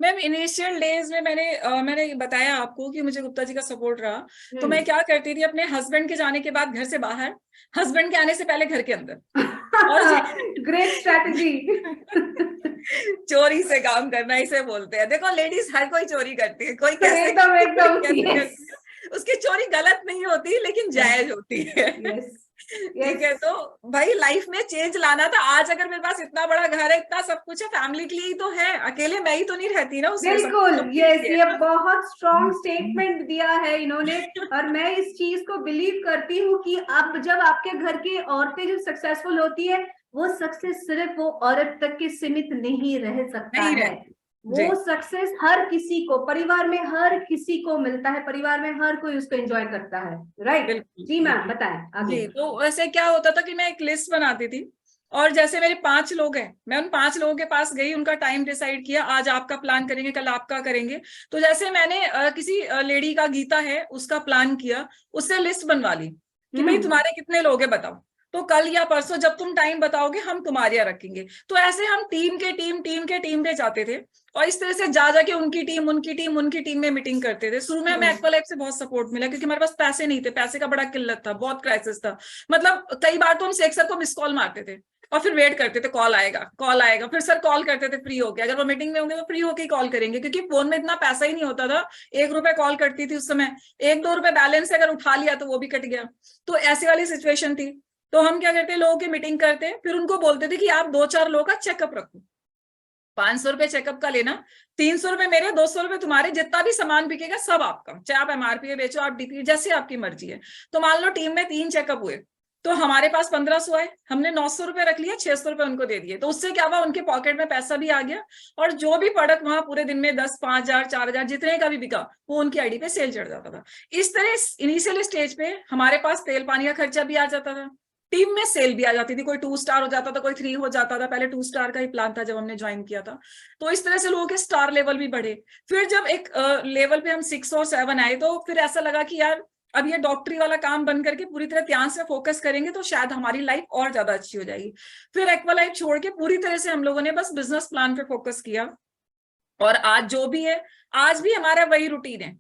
Speaker 2: मैम इनिशियल डेज में मैंने बताया आपको कि मुझे गुप्ता जी का सपोर्ट रहा। तो मैं क्या करती थी, अपने हस्बैंड के जाने के बाद घर से बाहर, हस्बैंड के आने से पहले घर के अंदर। और
Speaker 1: ग्रेट स्ट्रैटेजी।
Speaker 2: चोरी से काम करना इसे बोलते हैं। देखो लेडीज हर कोई चोरी करती है, कोई कैसे
Speaker 1: एकदम एकदम
Speaker 2: करती है, उसकी चोरी गलत नहीं होती लेकिन जायज होती है। ठीक है, तो भाई लाइफ में चेंज लाना था। आज अगर मेरे पास इतना बड़ा घर है, इतना सब कुछ है, फैमिली के लिए ही तो है, अकेले मैं ही तो नहीं रहती ना उसमें।
Speaker 1: बिल्कुल, यस, ये बहुत स्ट्रॉन्ग स्टेटमेंट दिया है इन्होंने। और मैं इस चीज को बिलीव करती हूँ कि अब जब आपके घर की औरतें जो सक्सेसफुल होती है, वो सक्सेस सिर्फ वो औरत तक के सीमित नहीं रह सकता है, वो सक्सेस हर किसी को, परिवार में हर किसी को मिलता है, परिवार में हर कोई उसको एंजॉय करता है। राइट जी मैम, बताएं आगे।
Speaker 2: जी, तो वैसे क्या होता था कि मैं एक लिस्ट बनाती थी, और जैसे मेरे 5 लोग हैं, मैं उन 5 लोगों के पास गई, उनका टाइम डिसाइड किया, आज आपका प्लान करेंगे, कल आपका करेंगे। तो जैसे मैंने किसी लेडी का, गीता है, उसका प्लान किया, उससे लिस्ट बनवा ली कि भाई तुम्हारे कितने लोग हैं बताओ, तो कल या परसों जब तुम टाइम बताओगे हम तुम्हारे यहाँ रखेंगे। तो ऐसे हम टीम के टीम पे जाते थे, और इस तरह से जा जाके उनकी टीम में मीटिंग करते थे। शुरू में हमें एक्वालाइफ से बहुत सपोर्ट मिला, क्योंकि हमारे पास पैसे नहीं थे, पैसे का बड़ा किल्लत था, बहुत क्राइसिस था। मतलब कई बार तो हम शेख सर को मिस कॉल मारते थे और फिर वेट करते थे, कॉल आएगा, फिर सर कॉल करते थे फ्री होके, अगर वो मीटिंग में होंगे तो फ्री होके कॉल करेंगे, क्योंकि फोन में इतना पैसा ही नहीं होता था। 1 रुपए कॉल करती थी उस समय, 1-2 रुपए बैलेंस अगर उठा लिया तो वो भी कट गया। तो ऐसी वाली सिचुएशन थी। तो हम क्या करते, लोगों की मीटिंग करते, फिर उनको बोलते थे कि आप 2-4 लोगों का चेकअप रखो, 500 रुपए चेकअप का लेना, 300 रुपए मेरे, 200 रुपए तुम्हारे, जितना भी सामान बिकेगा सब आपका, चाहे आप एमआरपी बेचो, आप डीपी, जैसे आपकी मर्जी है। तो मान लो टीम में 3 चेकअप हुए, तो हमारे पास 1500 आए, हमने 900 रुपए रख लिया, 600 रुपए उनको दे दिए। तो उससे क्या हुआ, उनके पॉकेट में पैसा भी आ गया, और जो भी प्रोडक्ट वहां पूरे दिन में 10, 5000, 4000 जितने का भी बिका, वो उनकी आईडी पे सेल चढ़ जाता था। इस तरह इनिशियल स्टेज पे हमारे पास तेल पानी का खर्चा भी आ जाता था, टीम में सेल भी आ जाती थी, कोई 2 स्टार हो जाता था, कोई 3 हो जाता था। पहले 2 स्टार का ही प्लान था जब हमने ज्वाइन किया था। तो इस तरह से लोगों के स्टार लेवल भी बढ़े। फिर जब एक लेवल पे हम 6 और 7 आए, तो फिर ऐसा लगा कि यार अब ये डॉक्टरी वाला काम बंद करके पूरी तरह ध्यान से फोकस करेंगे तो शायद हमारी लाइफ और ज्यादा अच्छी हो जाएगी। फिर एक्वा लाइफ छोड़ के पूरी तरह से हम लोगों ने बस बिजनेस प्लान पे फोकस किया, और आज जो भी है, आज भी हमारा वही रूटीन है।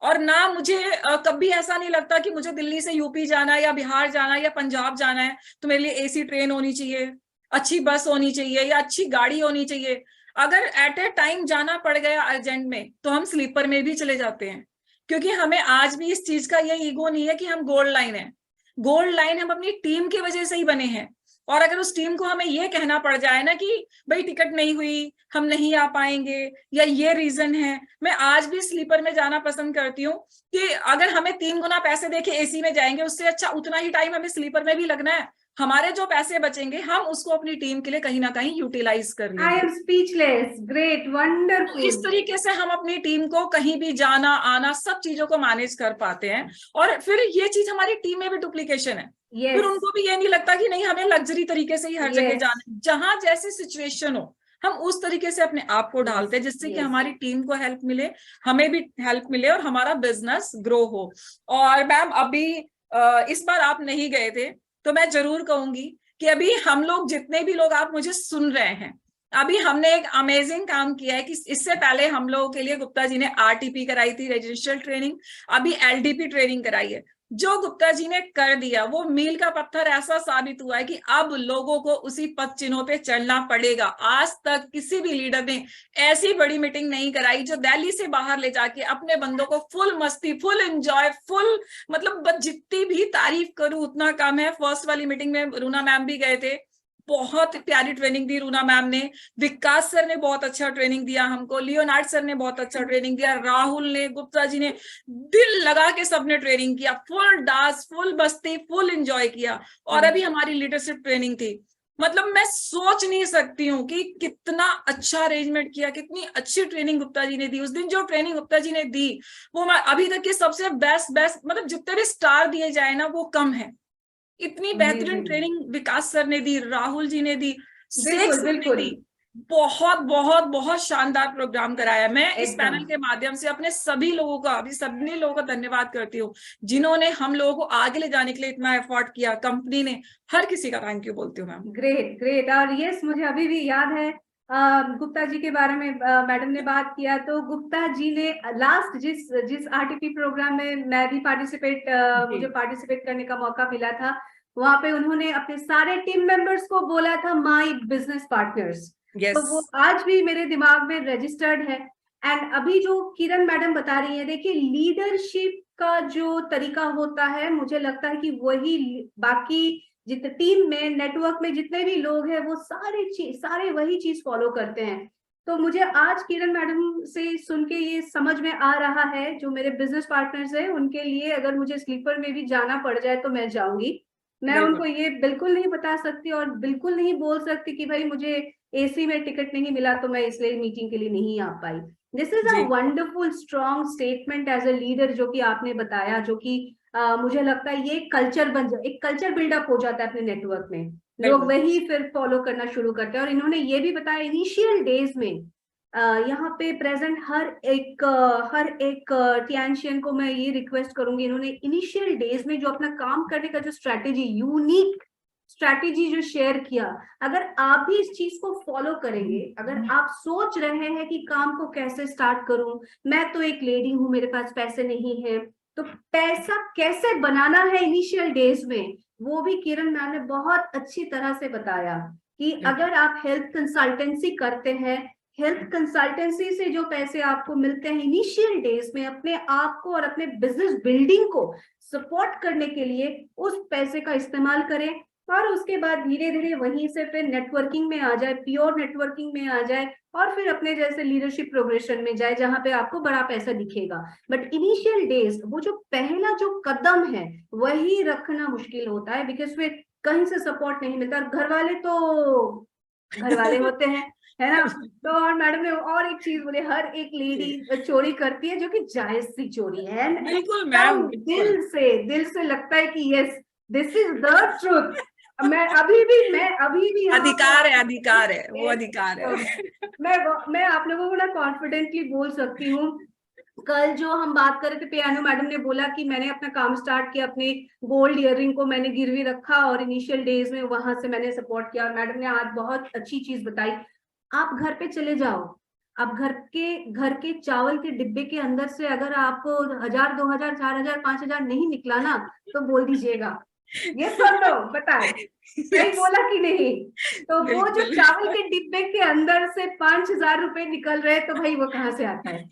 Speaker 2: और ना मुझे कभी ऐसा नहीं लगता कि मुझे दिल्ली से यूपी जाना है या बिहार जाना है या पंजाब जाना है तो मेरे लिए एसी ट्रेन होनी चाहिए, अच्छी बस होनी चाहिए या अच्छी गाड़ी होनी चाहिए। अगर एट ए टाइम जाना पड़ गया अर्जेंट में तो हम स्लीपर में भी चले जाते हैं, क्योंकि हमें आज भी इस चीज का ये ईगो नहीं है कि हम गोल्ड लाइन है। गोल्ड लाइन हम अपनी टीम की वजह से ही बने हैं। और अगर उस टीम को हमें ये कहना पड़ जाए ना कि भाई टिकट नहीं हुई, हम नहीं आ पाएंगे, या ये रीजन है, मैं आज भी स्लीपर में जाना पसंद करती हूँ कि अगर हमें 3 गुना पैसे देके एसी में जाएंगे, उससे अच्छा उतना ही टाइम हमें स्लीपर में भी लगना है। हमारे जो पैसे बचेंगे हम उसको अपनी टीम के लिए कहीं ना कहीं यूटिलाइज कर
Speaker 1: आई
Speaker 2: लेंगे।
Speaker 1: एम स्पीचलेस, ग्रेट,
Speaker 2: तो इस
Speaker 1: वंडरफुल।
Speaker 2: तरीके से हम अपनी टीम को कहीं भी जाना आना सब चीजों को मैनेज कर पाते हैं। और फिर ये चीज हमारी टीम में भी डुप्लीकेशन है। फिर
Speaker 1: यस,
Speaker 2: उनको भी ये नहीं लगता कि नहीं हमें लग्जरी तरीके से ही हर जगह
Speaker 1: यस,
Speaker 2: जाना है। जहां जैसी सिचुएशन हो हम उस तरीके से अपने आप को
Speaker 1: यस,
Speaker 2: ढालते हैं, जिससे कि
Speaker 1: यस।
Speaker 2: हमारी टीम को हेल्प मिले, हमें भी हेल्प मिले और हमारा बिजनेस ग्रो हो। और मैम अभी इस बार आप नहीं गए थे तो मैं जरूर कहूंगी कि अभी हम लोग जितने भी लोग आप मुझे सुन रहे हैं, अभी हमने एक अमेजिंग काम किया है कि इससे पहले हम लोगों के लिए गुप्ता जी ने आरटीपी कराई थी, रेजिडेंशियल ट्रेनिंग, अभी एलडीपी ट्रेनिंग कराई है। जो गुप्ता जी ने कर दिया वो मील का पत्थर ऐसा साबित हुआ है कि अब लोगों को उसी पद चिन्हों पे चलना पड़ेगा। आज तक किसी भी लीडर ने ऐसी बड़ी मीटिंग नहीं कराई जो दिल्ली से बाहर ले जाके अपने बंदों को फुल मस्ती, फुल एंजॉय, फुल मतलब जितनी भी तारीफ करूं उतना कम है। फर्स्ट वाली मीटिंग में रूना मैम भी गए थे, बहुत प्यारी ट्रेनिंग दी रूना मैम ने, विकास सर ने बहुत अच्छा ट्रेनिंग दिया हमको, लियोनार्ड सर ने बहुत अच्छा ट्रेनिंग दिया, राहुल ने, गुप्ता जी ने, दिल लगा के सबने ट्रेनिंग किया, फुल डांस, फुल मस्ती, फुल एंजॉय किया। और अभी हमारी लीडरशिप ट्रेनिंग थी। मतलब मैं सोच नहीं सकती हूँ कि कितना अच्छा अरेंजमेंट किया, कितनी अच्छी ट्रेनिंग गुप्ता जी ने दी। उस दिन जो ट्रेनिंग गुप्ता जी ने दी वो मैं अभी तक की सबसे बेस्ट बेस्ट, मतलब जितने भी स्टार दिए जाए ना वो कम है। इतनी बेहतरीन
Speaker 1: अमेजिंग।
Speaker 2: ट्रेनिंग विकास सर ने दी, राहुल जी ने दी, शेख
Speaker 1: बिल्कुल,
Speaker 2: सर ने
Speaker 1: बिल्कुल,
Speaker 2: दी। बहुत बहुत बहुत शानदार प्रोग्राम कराया। मैं इस
Speaker 1: एकदम।
Speaker 2: पैनल के माध्यम से अपने सभी लोगों का, अभी सभी लोगों का धन्यवाद करती हूँ जिन्होंने हम लोगों को आगे ले जाने के लिए इतना एफर्ट किया। कंपनी ने, हर किसी का थैंक यू बोलती हूँ मैम।
Speaker 1: Great, great. और यस, मुझे अभी भी याद है गुप्ता जी के बारे में मैडम ने बात किया तो गुप्ता जी ने लास्ट जिस जिस आरटीपी प्रोग्राम में मैं भी
Speaker 2: जी।
Speaker 1: मुझे पार्टिसिपेट करने का मौका मिला था, वहां पे उन्होंने अपने सारे टीम मेंबर्स को बोला था माय बिजनेस पार्टनर्स। तो
Speaker 2: यस।
Speaker 1: वो आज भी मेरे दिमाग में रजिस्टर्ड है। एंड अभी जो किरण मैडम बता रही है, देखिए लीडरशिप का जो तरीका होता है, मुझे लगता है कि वही बाकी जितने टीम में, नेटवर्क में जितने भी लोग हैं वो सारे वही चीज फॉलो करते हैं। तो मुझे आज किरण मैडम से सुन के ये समझ में आ रहा है, जो मेरे बिजनेस पार्टनर्स हैं उनके लिए अगर मुझे स्लीपर में भी जाना पड़ जाए तो मैं जाऊंगी। मैं
Speaker 2: बिल्कुल।
Speaker 1: उनको ये बिल्कुल नहीं बता सकती और बिल्कुल नहीं बोल सकती कि भाई मुझे एसी में टिकट नहीं मिला तो मैं इसलिए मीटिंग के लिए नहीं आ पाई। दिस इज अ
Speaker 2: जी।
Speaker 1: Wonderful strong statement as a leader जो कि आपने बताया, जो कि मुझे लगता है ये कल्चर बन जाए, एक कल्चर बिल्डअप हो जाता है अपने नेटवर्क में, लोग
Speaker 2: बिल्कुल।
Speaker 1: वही फिर फॉलो करना शुरू करते हैं। और इन्होंने ये भी बताया इनिशियल डेज में यहाँ पे प्रेजेंट हर एक टियानशियन को मैं ये रिक्वेस्ट करूंगी, इन्होंने इनिशियल डेज में जो अपना काम करने का जो स्ट्रैटेजी, यूनिक स्ट्रैटेजी जो शेयर किया, अगर आप भी इस चीज को फॉलो करेंगे, अगर आप सोच रहे हैं कि काम को कैसे स्टार्ट करूं, मैं तो एक लेडी हूं, मेरे पास पैसे नहीं है, तो पैसा कैसे बनाना है इनिशियल डेज में, वो भी किरण मैम ने बहुत अच्छी तरह से बताया कि अगर आप हेल्थ कंसल्टेंसी करते हैं, हेल्थ कंसल्टेंसी से जो पैसे आपको मिलते हैं इनिशियल डेज में अपने आप को और अपने बिजनेस बिल्डिंग को सपोर्ट करने के लिए, उस पैसे का इस्तेमाल करें। और उसके बाद धीरे धीरे वहीं से फिर नेटवर्किंग में आ जाए, प्योर नेटवर्किंग में आ जाए, और फिर अपने जैसे लीडरशिप प्रोग्रेशन में जाए जहां पे आपको बड़ा पैसा दिखेगा। बट इनिशियल डेज वो जो पहला जो कदम है वही रखना मुश्किल होता है, बिकॉज फिर कहीं से सपोर्ट नहीं मिलता, और घर वाले होते हैं, है ना। तो और मैडम ने और एक चीज बोले, हर एक लेडी चोरी करती है जो कि जायज सी चोरी है,
Speaker 2: बिल्कुल मैम,
Speaker 1: एकदम
Speaker 2: बिल्कुल।
Speaker 1: दिल से लगता है कि yes, this is the truth. मैं अभी भी यहाँ पे
Speaker 2: अधिकार
Speaker 1: आप
Speaker 2: है,
Speaker 1: लोगों को
Speaker 2: अधिकार है, वो अधिकार है।
Speaker 1: मैं आप लोगों को ना कॉन्फिडेंटली बोल सकती हूँ। कल जो हम बात कर रहे थे, पियानो मैडम ने बोला कि मैंने अपना काम स्टार्ट किया, अपने गोल्ड इयररिंग को मैंने गिरवी रखा और इनिशियल डेज में वहां से मैंने सपोर्ट किया, और मैडम ने आज बहुत अच्छी चीज बताई। आप घर पे चले जाओ, अब घर के चावल के डिब्बे के अंदर से अगर आपको 1000, 2000, 4000, 5000 नहीं निकला ना, तो बोल दीजिएगा। ये सुन लो, बताए सही
Speaker 2: यस,
Speaker 1: बोला कि नहीं? तो वो जो
Speaker 2: बिल्कुल।
Speaker 1: चावल के डिब्बे के अंदर से 5000 रुपए निकल रहे, तो भाई वो कहाँ से आता है?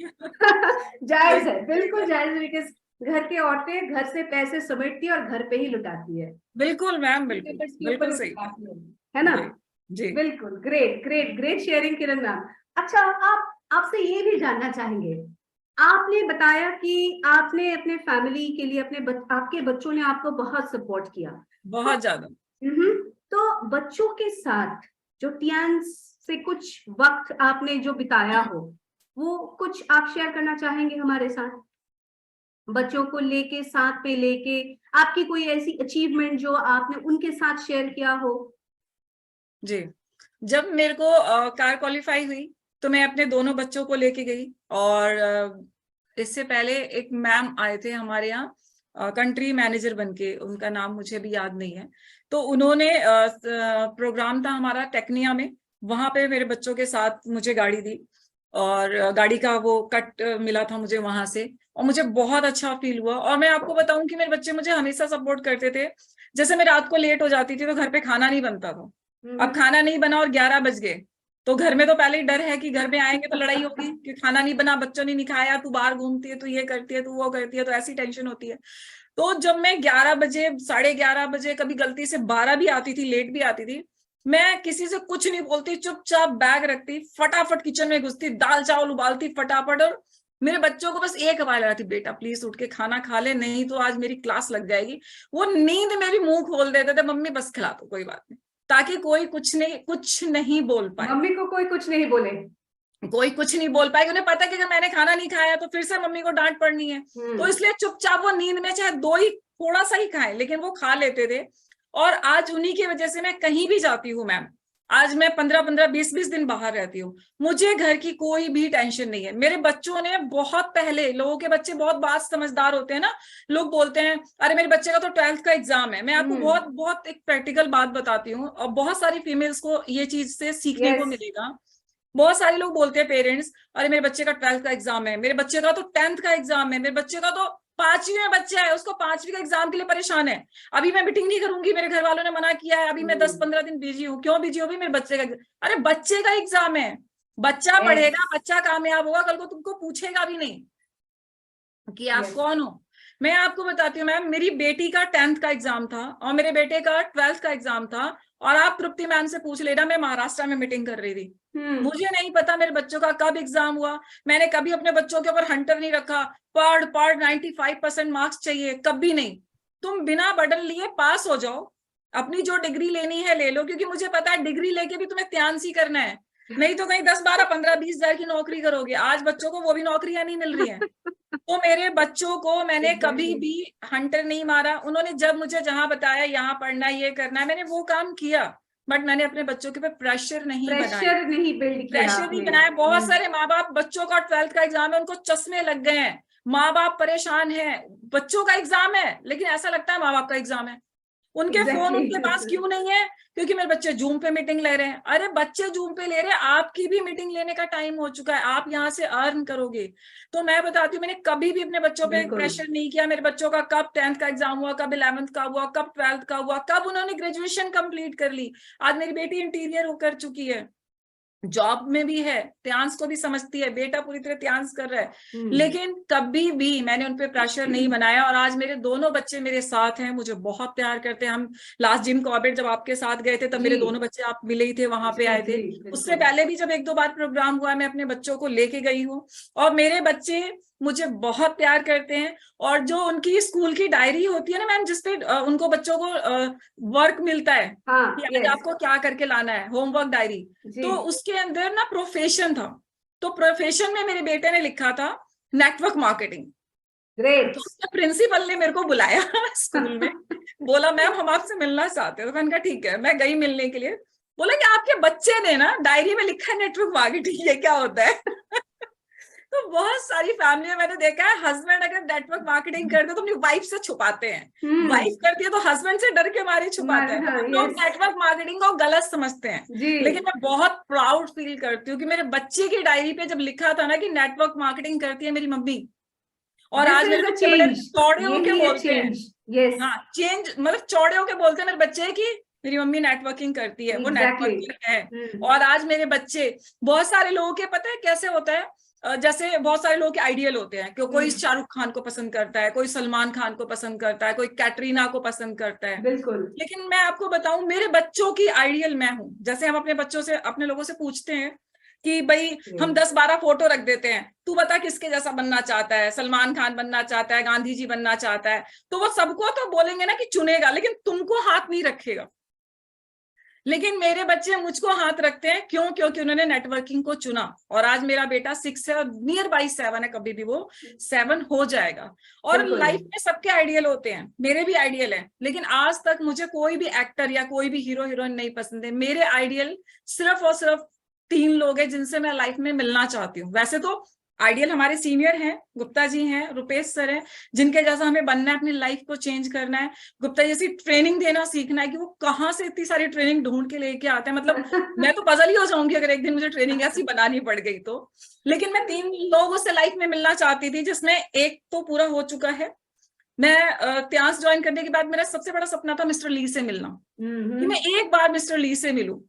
Speaker 1: जायज है, बिल्कुल जायज है, बिकॉज घर की औरतें घर से पैसे समेटती है और घर पे ही लुटाती है,
Speaker 2: बिल्कुल मैम, बिल्कुल
Speaker 1: पेपर्स के ऊपर
Speaker 2: बिल्कुल
Speaker 1: ही
Speaker 2: सही।
Speaker 1: लुटाती है ना?
Speaker 2: जी जी।
Speaker 1: बिल्कुल, ग्रेट ग्रेट ग्रेट शेयरिंग किरण मैम। अच्छा, आप आपसे ये भी जानना चाहेंगे, आपने बताया कि आपने अपने फैमिली के लिए आपके बच्चों ने आपको बहुत सपोर्ट किया, तो
Speaker 2: बहुत ज्यादा।
Speaker 1: तो बच्चों के साथ जो टियान्स से कुछ वक्त आपने जो बिताया हो, वो कुछ आप शेयर करना चाहेंगे हमारे साथ? बच्चों को लेके, साथ पे लेके, आपकी कोई ऐसी अचीवमेंट जो आपने उनके साथ शेयर किया हो?
Speaker 2: जी, जब मेरे को कार क्वालिफाई हुई तो मैं अपने दोनों बच्चों को लेके गई। और इससे पहले एक मैम आए थे हमारे यहाँ कंट्री मैनेजर बनके, उनका नाम मुझे भी याद नहीं है। तो उन्होंने प्रोग्राम था हमारा टेक्निया में, वहां पे मेरे बच्चों के साथ मुझे गाड़ी दी और गाड़ी का वो कट मिला था मुझे वहां से, और मुझे बहुत अच्छा फील हुआ। और मैं आपको बताऊं कि मेरे बच्चे मुझे हमेशा सपोर्ट करते थे। जैसे मैं रात को लेट हो जाती थी तो घर पे खाना नहीं बनता था, अब खाना नहीं बना और 11 बज गए, तो घर में तो पहले ही डर है कि घर में आएंगे तो लड़ाई होगी कि खाना नहीं बना, बच्चों ने नहीं खाया, तू बाहर घूमती है, तू ये करती है, तू वो करती है, तो ऐसी टेंशन होती है। तो जब मैं 11 बजे, 11:30 बजे, कभी गलती से 12 भी आती थी, लेट भी आती थी, मैं किसी से कुछ नहीं बोलती, चुपचाप बैग रखती, फटाफट किचन में घुसती, दाल चावल उबालती फटाफट, और मेरे बच्चों को बस एक आवाज लगाती, बेटा प्लीज उठ के खाना खा ले, नहीं तो आज मेरी क्लास लग जाएगी। वो नींद में भी मुंह खोल देते थे, मम्मी बस खिला दो, कोई बात नहीं, ताकि कोई कुछ नहीं बोल पाए।
Speaker 1: मम्मी को कोई कुछ नहीं बोले।
Speaker 2: कोई कुछ नहीं बोल पाएगी, उन्हें पता है कि अगर मैंने खाना नहीं खाया तो फिर से मम्मी को डांट पड़नी है। तो इसलिए चुपचाप वो नींद में चाहे दो ही, थोड़ा सा ही खाएं, लेकिन वो खा लेते थे। और आज उन्हीं की वजह से मैं कहीं भी जाती हूँ मैम, आज मैं 15-15, 20-20 दिन बाहर रहती हूँ, मुझे घर की कोई भी टेंशन नहीं है। मेरे बच्चों ने बहुत पहले, लोगों के बच्चे बहुत बात समझदार होते हैं ना, लोग बोलते हैं अरे मेरे बच्चे का तो 12th का एग्जाम है। मैं आपको बहुत बहुत एक प्रैक्टिकल बात बताती हूँ, और बहुत सारी फीमेल्स को ये चीज से सीखने को मिलेगा। बहुत सारे लोग बोलते हैं पेरेंट्स, अरे मेरे बच्चे का 12th का एग्जाम है, मेरे बच्चे का तो 10th का एग्जाम है, मेरे बच्चे का तो 5वीं में बच्चा है, उसको 5वीं का एग्जाम के लिए परेशान है, अभी मैं मीटिंग नहीं करूंगी, मेरे घर वालों ने मना किया है, अभी मैं 10-15 दिन बिजी हूँ। क्यों बिजी हो? भी मेरे बच्चे का, अरे बच्चे का एग्जाम है, बच्चा पढ़ेगा, बच्चा कामयाब होगा, कल को तुमको पूछेगा भी नहीं कि आप कौन हो। मैं आपको बताती हूँ मैम, मेरी बेटी का 10th का एग्जाम था और मेरे बेटे का 12th का एग्जाम था, और आप तृप्ति मैम से पूछ लेना, मैं महाराष्ट्र में मीटिंग कर रही थी। मुझे नहीं पता मेरे बच्चों का कब एग्जाम हुआ, मैंने कभी अपने बच्चों के ऊपर हंटर नहीं रखा, पढ़ पढ़ 95% मार्क्स चाहिए, कभी नहीं। तुम बिना बर्डन लिए पास हो जाओ, अपनी जो डिग्री लेनी है ले लो, क्योंकि मुझे पता है डिग्री लेके भी तुम्हें त्यानसी करना है, नहीं तो कहीं 10-12-15-20 हजार की नौकरी करोगे। आज बच्चों को वो भी नौकरियां नहीं मिल रही है। तो मेरे बच्चों को मैंने कभी भी हंटर नहीं मारा, उन्होंने जब मुझे जहां बताया यहाँ पढ़ना है, ये करना है, मैंने वो काम किया, बट मैंने अपने बच्चों के ऊपर प्रेशर नहीं बनाया,
Speaker 1: बिल्ड किया
Speaker 2: प्रेशर नहीं
Speaker 1: आपने।
Speaker 2: बनाया। बहुत सारे माँ बाप, बच्चों का 12th का एग्जाम है, उनको चश्मे लग गए हैं, माँ बाप परेशान है, बच्चों का एग्जाम है लेकिन ऐसा लगता है माँ बाप का एग्जाम है। उनके फोन उनके पास क्यों नहीं है? क्योंकि मेरे बच्चे जूम पे मीटिंग ले रहे हैं। अरे बच्चे जूम पे ले रहे हैं, आपकी भी मीटिंग लेने का टाइम हो चुका है, आप यहाँ से अर्न करोगे। तो मैं बताती हूँ, मैंने कभी भी अपने बच्चों पे प्रेशर नहीं किया। मेरे बच्चों का कब 10th का एग्जाम हुआ, कब 11th का हुआ, कब 12th का हुआ, कब उन्होंने ग्रेजुएशन कंप्लीट कर ली। आज मेरी बेटी इंटीरियर कर चुकी है, जॉब में भी है, त्यांश को भी समझती है, बेटा पूरी तरह त्यांश कर रहा है, लेकिन कभी भी मैंने उनपे प्रेशर नहीं बनाया। और आज मेरे दोनों बच्चे मेरे साथ हैं, मुझे बहुत प्यार करते हैं। हम लास्ट जिम कॉर्बेट जब आपके साथ गए थे तब मेरे दोनों बच्चे, आप मिले ही थे, वहां पे आए थे। उससे पहले भी जब 1-2 बार प्रोग्राम हुआ, मैं अपने बच्चों को लेके गई हूँ, और मेरे बच्चे मुझे बहुत प्यार करते हैं। और जो उनकी स्कूल की डायरी होती है ना मैम, जिसपे उनको बच्चों को वर्क मिलता है कि आज आपको क्या करके लाना है, होमवर्क डायरी, तो उसके अंदर ना प्रोफेशन था, तो प्रोफेशन में मेरे बेटे ने लिखा था नेटवर्क मार्केटिंग।
Speaker 1: ग्रेट।
Speaker 2: तो उसके प्रिंसिपल ने मेरे को बुलाया स्कूल में, बोला मैम हम आपसे मिलना चाहते हैं। तो मैंने कहा ठीक है, मैं गई मिलने के लिए। बोला कि आपके बच्चे ने ना डायरी में लिखा है नेटवर्क मार्केटिंग, ये क्या होता है? तो बहुत सारी फैमिली में मैंने देखा है, हस्बैंड अगर नेटवर्क मार्केटिंग करते तो अपनी वाइफ से छुपाते हैं, वाइफ करती है तो हस्बैंड से डर के मारे छुपाते हैं, तो लोग नेटवर्क मार्केटिंग को गलत समझते हैं। लेकिन मैं बहुत प्राउड फील करती हूँ कि मेरे बच्चे की डायरी पे जब लिखा था ना कि नेटवर्क मार्केटिंग करती है मेरी मम्मी, और आज मेरे बच्चे बड़े चौड़े होके बोलते हैं, हाँ चेंज, मतलब चौड़े होके बोलते हैं मेरे बच्चे की मेरी मम्मी नेटवर्किंग करती है, वो नेटवर्किंग है। और आज मेरे बच्चे, बहुत सारे लोगों के पता है कैसे होता है, जैसे बहुत सारे लोगों के आइडियल होते हैं कि कोई शाहरुख खान को पसंद करता है, कोई सलमान खान को पसंद करता है, कोई कैटरीना को पसंद करता है।
Speaker 1: बिल्कुल।
Speaker 2: लेकिन मैं आपको बताऊं, मेरे बच्चों की आइडियल मैं हूं। जैसे हम अपने बच्चों से, अपने लोगों से पूछते हैं कि भाई हम 10-12 फोटो रख देते हैं, तू बता किसके जैसा बनना चाहता है, सलमान खान बनना चाहता है, गांधी जी बनना चाहता है, तो वो सबको तो बोलेंगे ना कि चुनेगा, लेकिन तुमको हाथ नहीं रखेगा। लेकिन मेरे बच्चे मुझको हाथ रखते हैं, क्यों? क्योंकि उन्होंने नेटवर्किंग को चुना। और आज मेरा बेटा 6 है, नियर बाई 7 है, कभी भी वो 7 हो जाएगा। और लाइफ में सबके आइडियल होते हैं, मेरे भी आइडियल है, लेकिन आज तक मुझे कोई भी एक्टर या कोई भी हीरो हीरोइन नहीं पसंद है। मेरे आइडियल सिर्फ और सिर्फ 3 लोग हैं जिनसे मैं लाइफ में मिलना चाहती हूँ। वैसे तो आइडियल हमारे सीनियर हैं, गुप्ता जी हैं, रुपेश सर हैं, जिनके जैसा हमें बनना है, अपनी लाइफ को चेंज करना है। गुप्ता जैसी ट्रेनिंग देना सीखना है कि वो कहाँ से इतनी सारी ट्रेनिंग ढूंढ के लेके आते हैं, मतलब मैं तो पजल ही हो जाऊंगी अगर एक दिन मुझे ट्रेनिंग ऐसी बनानी पड़ गई तो। लेकिन मैं 3 लोगों से लाइफ में मिलना चाहती थी, जिसमें एक तो पूरा हो चुका है। मैं त्यास ज्वाइन करने के बाद मेरा सबसे बड़ा सपना था मिस्टर ली से मिलना, कि मैं एक बार मिस्टर ली से मिलूं।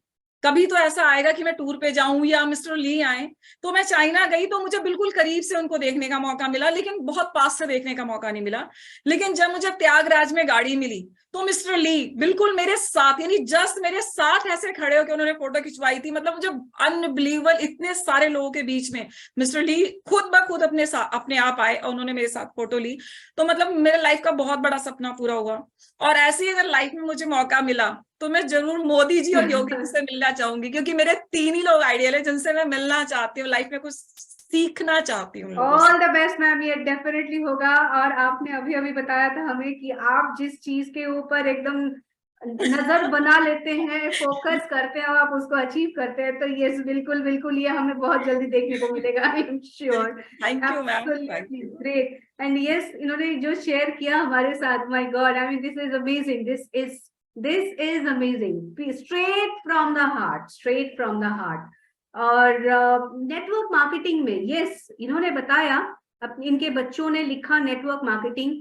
Speaker 2: कभी तो ऐसा आएगा कि मैं टूर पे जाऊं या मिस्टर ली आए। तो मैं चाइना गई तो मुझे बिल्कुल करीब से उनको देखने का मौका मिला, लेकिन बहुत पास से देखने का मौका नहीं मिला। लेकिन जब मुझे त्यागराज में गाड़ी मिली तो मिस्टर ली बिल्कुल मेरे साथ, यानी जस्ट मेरे साथ ऐसे खड़े होकर उन्होंने फोटो खिंचवाई थी। मतलब मुझे अनबिलीवेबल, इतने सारे लोगों के बीच में मिस्टर ली खुद ब खुद अपने आप आए और उन्होंने मेरे साथ फोटो ली। तो मतलब मेरे लाइफ का बहुत बड़ा सपना पूरा हुआ। और ऐसे ही अगर लाइफ में मुझे मौका मिला तो मैं जरूर मोदी जी और योगी जी से मिलना चाहूंगी, क्योंकि मेरे 3 ही लोग आइडियल है जिनसे मैं मिलना चाहती हूँ, लाइफ में कुछ सीखना चाहती हूँ।
Speaker 1: ऑल द बेस्ट मैम, ये डेफिनेटली होगा। और आपने अभी अभी बताया था हमें कि आप जिस चीज के ऊपर एकदम नजर बना लेते हैं, फोकस करते हैं और आप उसको अचीव करते हैं, तो यस बिल्कुल बिल्कुल ये हमें बहुत जल्दी देखने को मिलेगा, I am sure.
Speaker 2: Thank you ma'am,
Speaker 1: great. And yes, इन्होंने जो शेयर किया हमारे साथ, my God, I mean this is amazing, this is amazing, straight from the heart, straight from the heart. और नेटवर्क मार्केटिंग में यस इन्होंने बताया, इनके बच्चों ने लिखा नेटवर्क मार्केटिंग,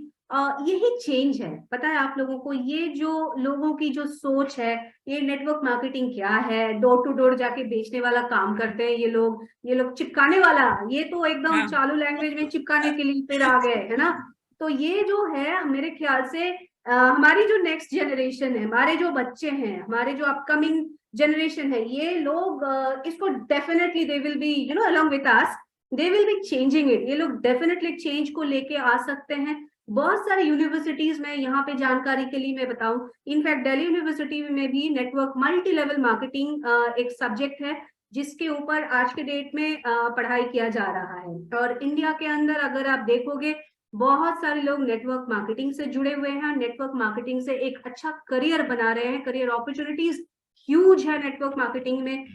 Speaker 1: यही चेंज है। पता है आप लोगों को, ये जो लोगों की जो सोच है, ये नेटवर्क मार्केटिंग क्या है, डोर टू डोर जाके बेचने वाला काम करते हैं ये लोग चिपकाने वाला, ये तो एकदम चालू लैंग्वेज में चिपकाने के लिए फिर आ गए, है ना। तो ये जो है मेरे ख्याल से हमारी जो नेक्स्ट जनरेशन है, हमारे जो बच्चे हैं, हमारे जो अपकमिंग जनरेशन है, ये लोग इसको definitely they will be along with us, they will be changing it. ये लोग डेफिनेटली चेंज को लेके आ सकते हैं। बहुत सारे यूनिवर्सिटीज में, यहाँ पे जानकारी के लिए मैं बताऊं, इनफैक्ट दिल्ली यूनिवर्सिटी में भी नेटवर्क मल्टी लेवल मार्केटिंग एक सब्जेक्ट है जिसके ऊपर आज के डेट में पढ़ाई किया जा रहा है। और इंडिया के अंदर अगर आप देखोगे, बहुत सारे लोग नेटवर्क मार्केटिंग से जुड़े हुए हैं, नेटवर्क मार्केटिंग से एक अच्छा करियर बना रहे हैं, करियर अपॉर्चुनिटीज ह्यूज है नेटवर्क मार्केटिंग में।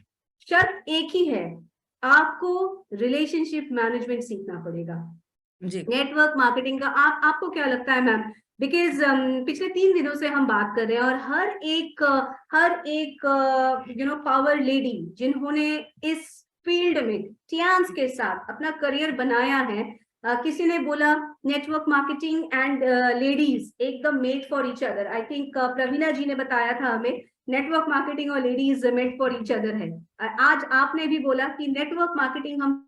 Speaker 1: शर्त एक ही है, आपको रिलेशनशिप मैनेजमेंट सीखना पड़ेगा जी। नेटवर्क मार्केटिंग का आपको क्या लगता है मैम? बिकॉज पिछले 3 दिनों से हम बात कर रहे हैं, और हर एक पावर लेडी जिन्होंने इस फील्ड में टियान्स के साथ अपना करियर बनाया है, किसी ने बोला नेटवर्क मार्केटिंग एंड लेडीज एकदम made for each other. I think Praveena ji ने बताया था हमें, नेटवर्क मार्केटिंग और ladies made for each other है। आज आपने भी बोला कि नेटवर्क मार्केटिंग हम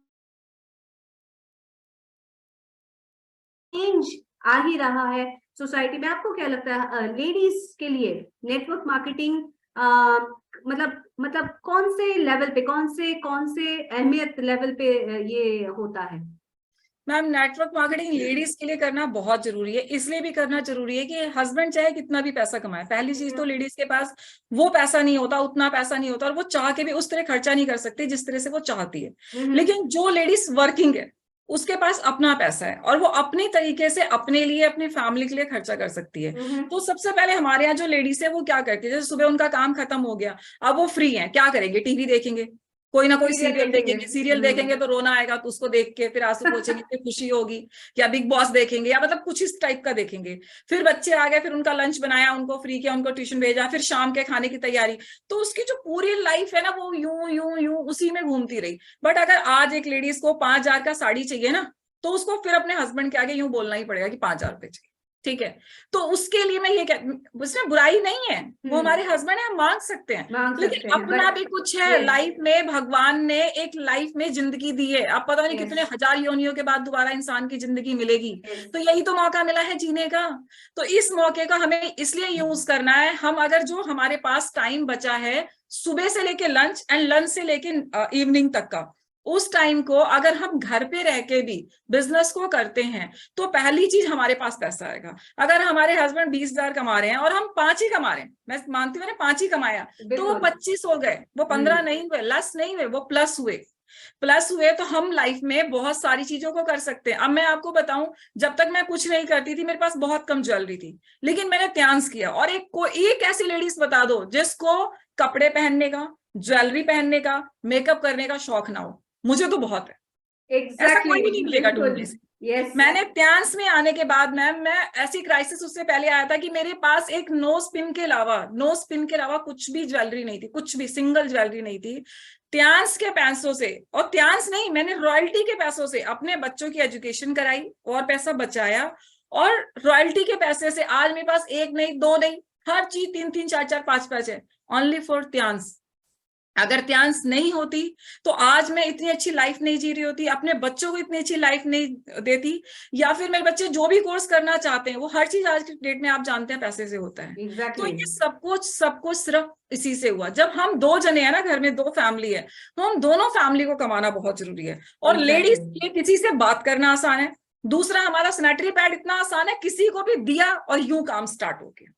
Speaker 1: चेंज आ ही रहा है सोसाइटी में। आपको क्या लगता है लेडीज के लिए नेटवर्क मार्केटिंग मतलब कौन से लेवल पे, कौन से अहमियत लेवल पे ये होता है?
Speaker 2: मैम, नेटवर्क मार्केटिंग लेडीज के लिए करना बहुत जरूरी है। इसलिए भी करना जरूरी है कि हस्बैंड चाहे कितना भी पैसा कमाए, पहली चीज तो लेडीज के पास वो पैसा नहीं होता, उतना पैसा नहीं होता, और वो चाह के भी उस तरह खर्चा नहीं कर सकती जिस तरह से वो चाहती है। लेकिन जो लेडीज वर्किंग है उसके पास अपना पैसा है और वो अपने तरीके से अपने लिए, अपनी फैमिली के लिए खर्चा कर सकती है। तो सबसे पहले हमारे यहाँ जो लेडीज है वो क्या करती है, जैसे सुबह उनका काम खत्म हो गया, अब वो फ्री है, क्या करेंगे? टीवी देखेंगे, कोई ना कोई
Speaker 1: सीरियल
Speaker 2: सीरियल देखेंगे, सीरियल देखेंगे तो रोना आएगा, तो उसको देख के फिर आंसू पोंछेंगे, फिर खुशी होगी, या बिग बॉस देखेंगे, या मतलब कुछ इस टाइप का देखेंगे। फिर बच्चे आ गए, फिर उनका लंच बनाया, उनको फ्री किया, उनको ट्यूशन भेजा, फिर शाम के खाने की तैयारी। तो उसकी जो पूरी लाइफ है ना, वो यूं यूं यूं उसी में घूमती रही। बट अगर आज एक लेडीज को 5,000 का साड़ी चाहिए ना, तो उसको फिर अपने हस्बैंड के आगे यूं बोलना ही पड़ेगा कि 5,000 रुपए चाहिए, ठीक है। तो उसके लिए मैं ये उसमें बुराई नहीं है, वो हमारे हस्बैंड है, हम मांग सकते हैं।
Speaker 1: मांग सकते
Speaker 2: लेकिन
Speaker 1: हैं,
Speaker 2: अपना
Speaker 1: बट
Speaker 2: भी कुछ है लाइफ में, भगवान ने एक लाइफ में जिंदगी दी है, अब पता नहीं कितने हजार योनियों के बाद दोबारा इंसान की जिंदगी मिलेगी। तो यही तो मौका मिला है जीने का। तो इस मौके का हमें इसलिए यूज करना है। हम अगर जो हमारे पास टाइम बचा है सुबह से लेके लंच एंड लंच से लेके इवनिंग तक का, उस टाइम को अगर हम घर पे रह के भी बिजनेस को करते हैं, तो पहली चीज हमारे पास पैसा आएगा। अगर हमारे हस्बैंड 20,000 कमा रहे हैं और हम 5 ही कमा रहे हैं, मैं मानती हूँ मैंने 5 ही कमाया, तो वो 25 हो गए, वो 15 नहीं हुए, लेस नहीं हुए, वो प्लस हुए। प्लस हुए तो हम लाइफ में बहुत सारी चीजों को कर सकते हैं। अब मैं आपको बताऊं, जब तक मैं कुछ नहीं करती थी, मेरे पास बहुत कम ज्वेलरी थी, लेकिन मैंने त्यान्स किया। और एक ऐसी लेडीज बता दो जिसको कपड़े पहनने का, ज्वेलरी पहनने का, मेकअप करने का शौक ना हो। मुझे तो बहुत है, ऐसा कोई भी नहीं मिलेगा ढूंढने से। मैंने त्यांस में आने के बाद मैम, मैं ऐसी क्राइसिस उससे पहले आया था कि मेरे पास एक नोज पिन के अलावा कुछ भी ज्वेलरी नहीं थी, कुछ भी सिंगल ज्वेलरी नहीं थी। त्यांस के पैसों से, और त्यांस नहीं, मैंने रॉयल्टी के पैसों से अपने बच्चों की एजुकेशन कराई और पैसा बचाया। और रॉयल्टी के पैसे से आज मेरे पास एक नहीं, दो नहीं, हर चीज 3-3, 4-4, 5-5 है, ओनली फॉर त्यांस। अगर त्यांस नहीं होती तो आज मैं इतनी अच्छी लाइफ नहीं जी रही होती, अपने बच्चों को इतनी अच्छी लाइफ नहीं देती। या फिर मेरे बच्चे जो भी कोर्स करना चाहते हैं, वो हर चीज आज की डेट में आप जानते हैं पैसे से होता है। तो ये सब कुछ सिर्फ इसी से हुआ। जब हम 2 जने हैं ना घर में, 2 फैमिली है, तो हम दोनों फैमिली को कमाना बहुत जरूरी है। और लेडीज के लिए किसी से बात करना आसान है, दूसरा हमारा सैनिटरी पैड इतना आसान है, किसी को भी दिया और यूं काम स्टार्ट हो गया।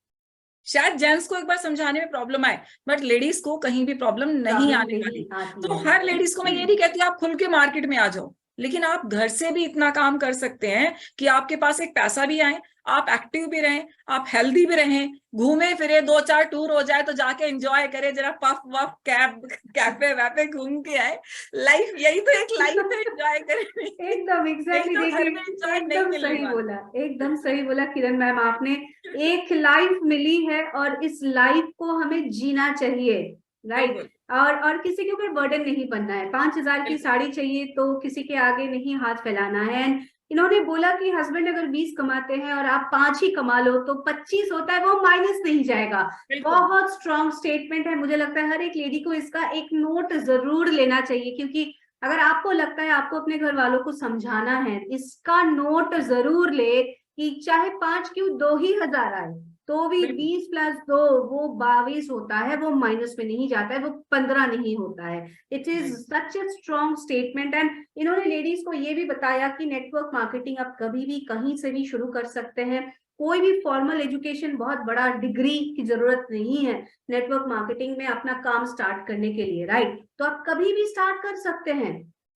Speaker 2: शायद जेंट्स को एक बार समझाने में प्रॉब्लम आए, बट लेडीज को कहीं भी प्रॉब्लम नहीं आने वाली। तो हर लेडीज को मैं ये नहीं कहती आप खुल के मार्केट में आ जाओ, लेकिन आप घर से भी इतना काम कर सकते हैं कि आपके पास एक पैसा भी आए, आप एक्टिव भी रहें, आप हेल्दी भी रहें, घूमे फिरे, 2-4 टूर हो जाए तो जाके एंजॉय करें, जरा पफ वफ कैफे वैफे घूम के आए। लाइफ यही तो एक लाइफ है, एंजॉय करें।
Speaker 1: एकदम एग्जैक्टली, देखिए एकदम सही बोला, एकदम सही बोला किरण मैम आपने। एक लाइफ मिली है और इस लाइफ को हमें जीना चाहिए, राइट। और किसी के ऊपर बर्डन नहीं बनना है। 5,000 की साड़ी चाहिए तो किसी के आगे नहीं हाथ फैलाना है। इन्होंने बोला कि हस्बैंड अगर 20 कमाते हैं और आप 5 ही कमा लो तो 25 होता है, वो माइनस नहीं जाएगा। बहुत स्ट्रॉन्ग स्टेटमेंट है। मुझे लगता है हर एक लेडी को इसका एक नोट जरूर लेना चाहिए, क्योंकि अगर आपको लगता है आपको अपने घर वालों को समझाना है, इसका नोट जरूर ले कि चाहे 5 क्यों 2,000 आए तो भी 20 प्लस 2 वो 22 होता है, वो माइनस में नहीं जाता है, वो 15 नहीं होता है। It is such a strong statement. And इन्होंने लेडीज को ये भी बताया कि नेटवर्क मार्केटिंग आप कभी भी कहीं से भी शुरू कर सकते हैं। कोई भी फॉर्मल एजुकेशन, बहुत बड़ा डिग्री की जरूरत नहीं है नेटवर्क मार्केटिंग में अपना काम स्टार्ट करने के लिए, राइट। तो आप कभी भी स्टार्ट कर सकते हैं,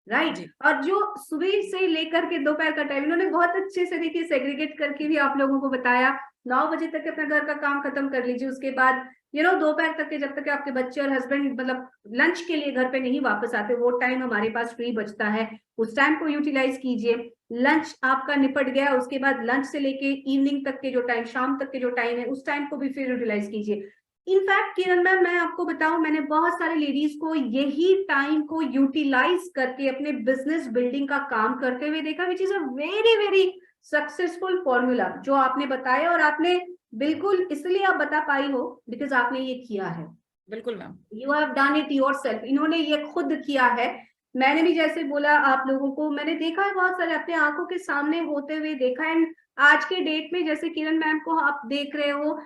Speaker 1: राइट। और जो सुबह से लेकर के दोपहर का टाइम, इन्होंने बहुत अच्छे से देखिए सेग्रीगेट करके भी आप लोगों को बताया। 9 बजे तक अपना घर का काम खत्म कर लीजिए, उसके बाद दोपहर तक के, जब तक आपके बच्चे और हस्बैंड मतलब लंच के लिए घर पे नहीं वापस आते, वो टाइम हमारे पास फ्री बचता है, उस टाइम को यूटिलाइज कीजिए। लंच आपका निपट गया, उसके बाद लंच से लेके इवनिंग तक के जो टाइम, शाम तक के जो टाइम है, उस टाइम को भी फिर यूटिलाइज कीजिए। इनफैक्ट किरण मैम, मैं आपको बताऊं, मैंने बहुत सारे लेडीज को यही टाइम को यूटिलाइज करके अपने बिजनेस बिल्डिंग का काम करते हुए देखा, which is a very very successful formula जो आपने बताया। और आपने बिल्कुल इसलिए आप बता पाई हो बिकॉज आपने ये किया है।
Speaker 2: बिल्कुल ma'am,
Speaker 1: you have done it yourself. इन्होंने ये खुद किया है। मैंने भी जैसे बोला, आप लोगों को मैंने देखा है बहुत सारे अपने आंखों के सामने होते हुए देखा है। आज के डेट में जैसे किरण मैम को आप देख रहे हो,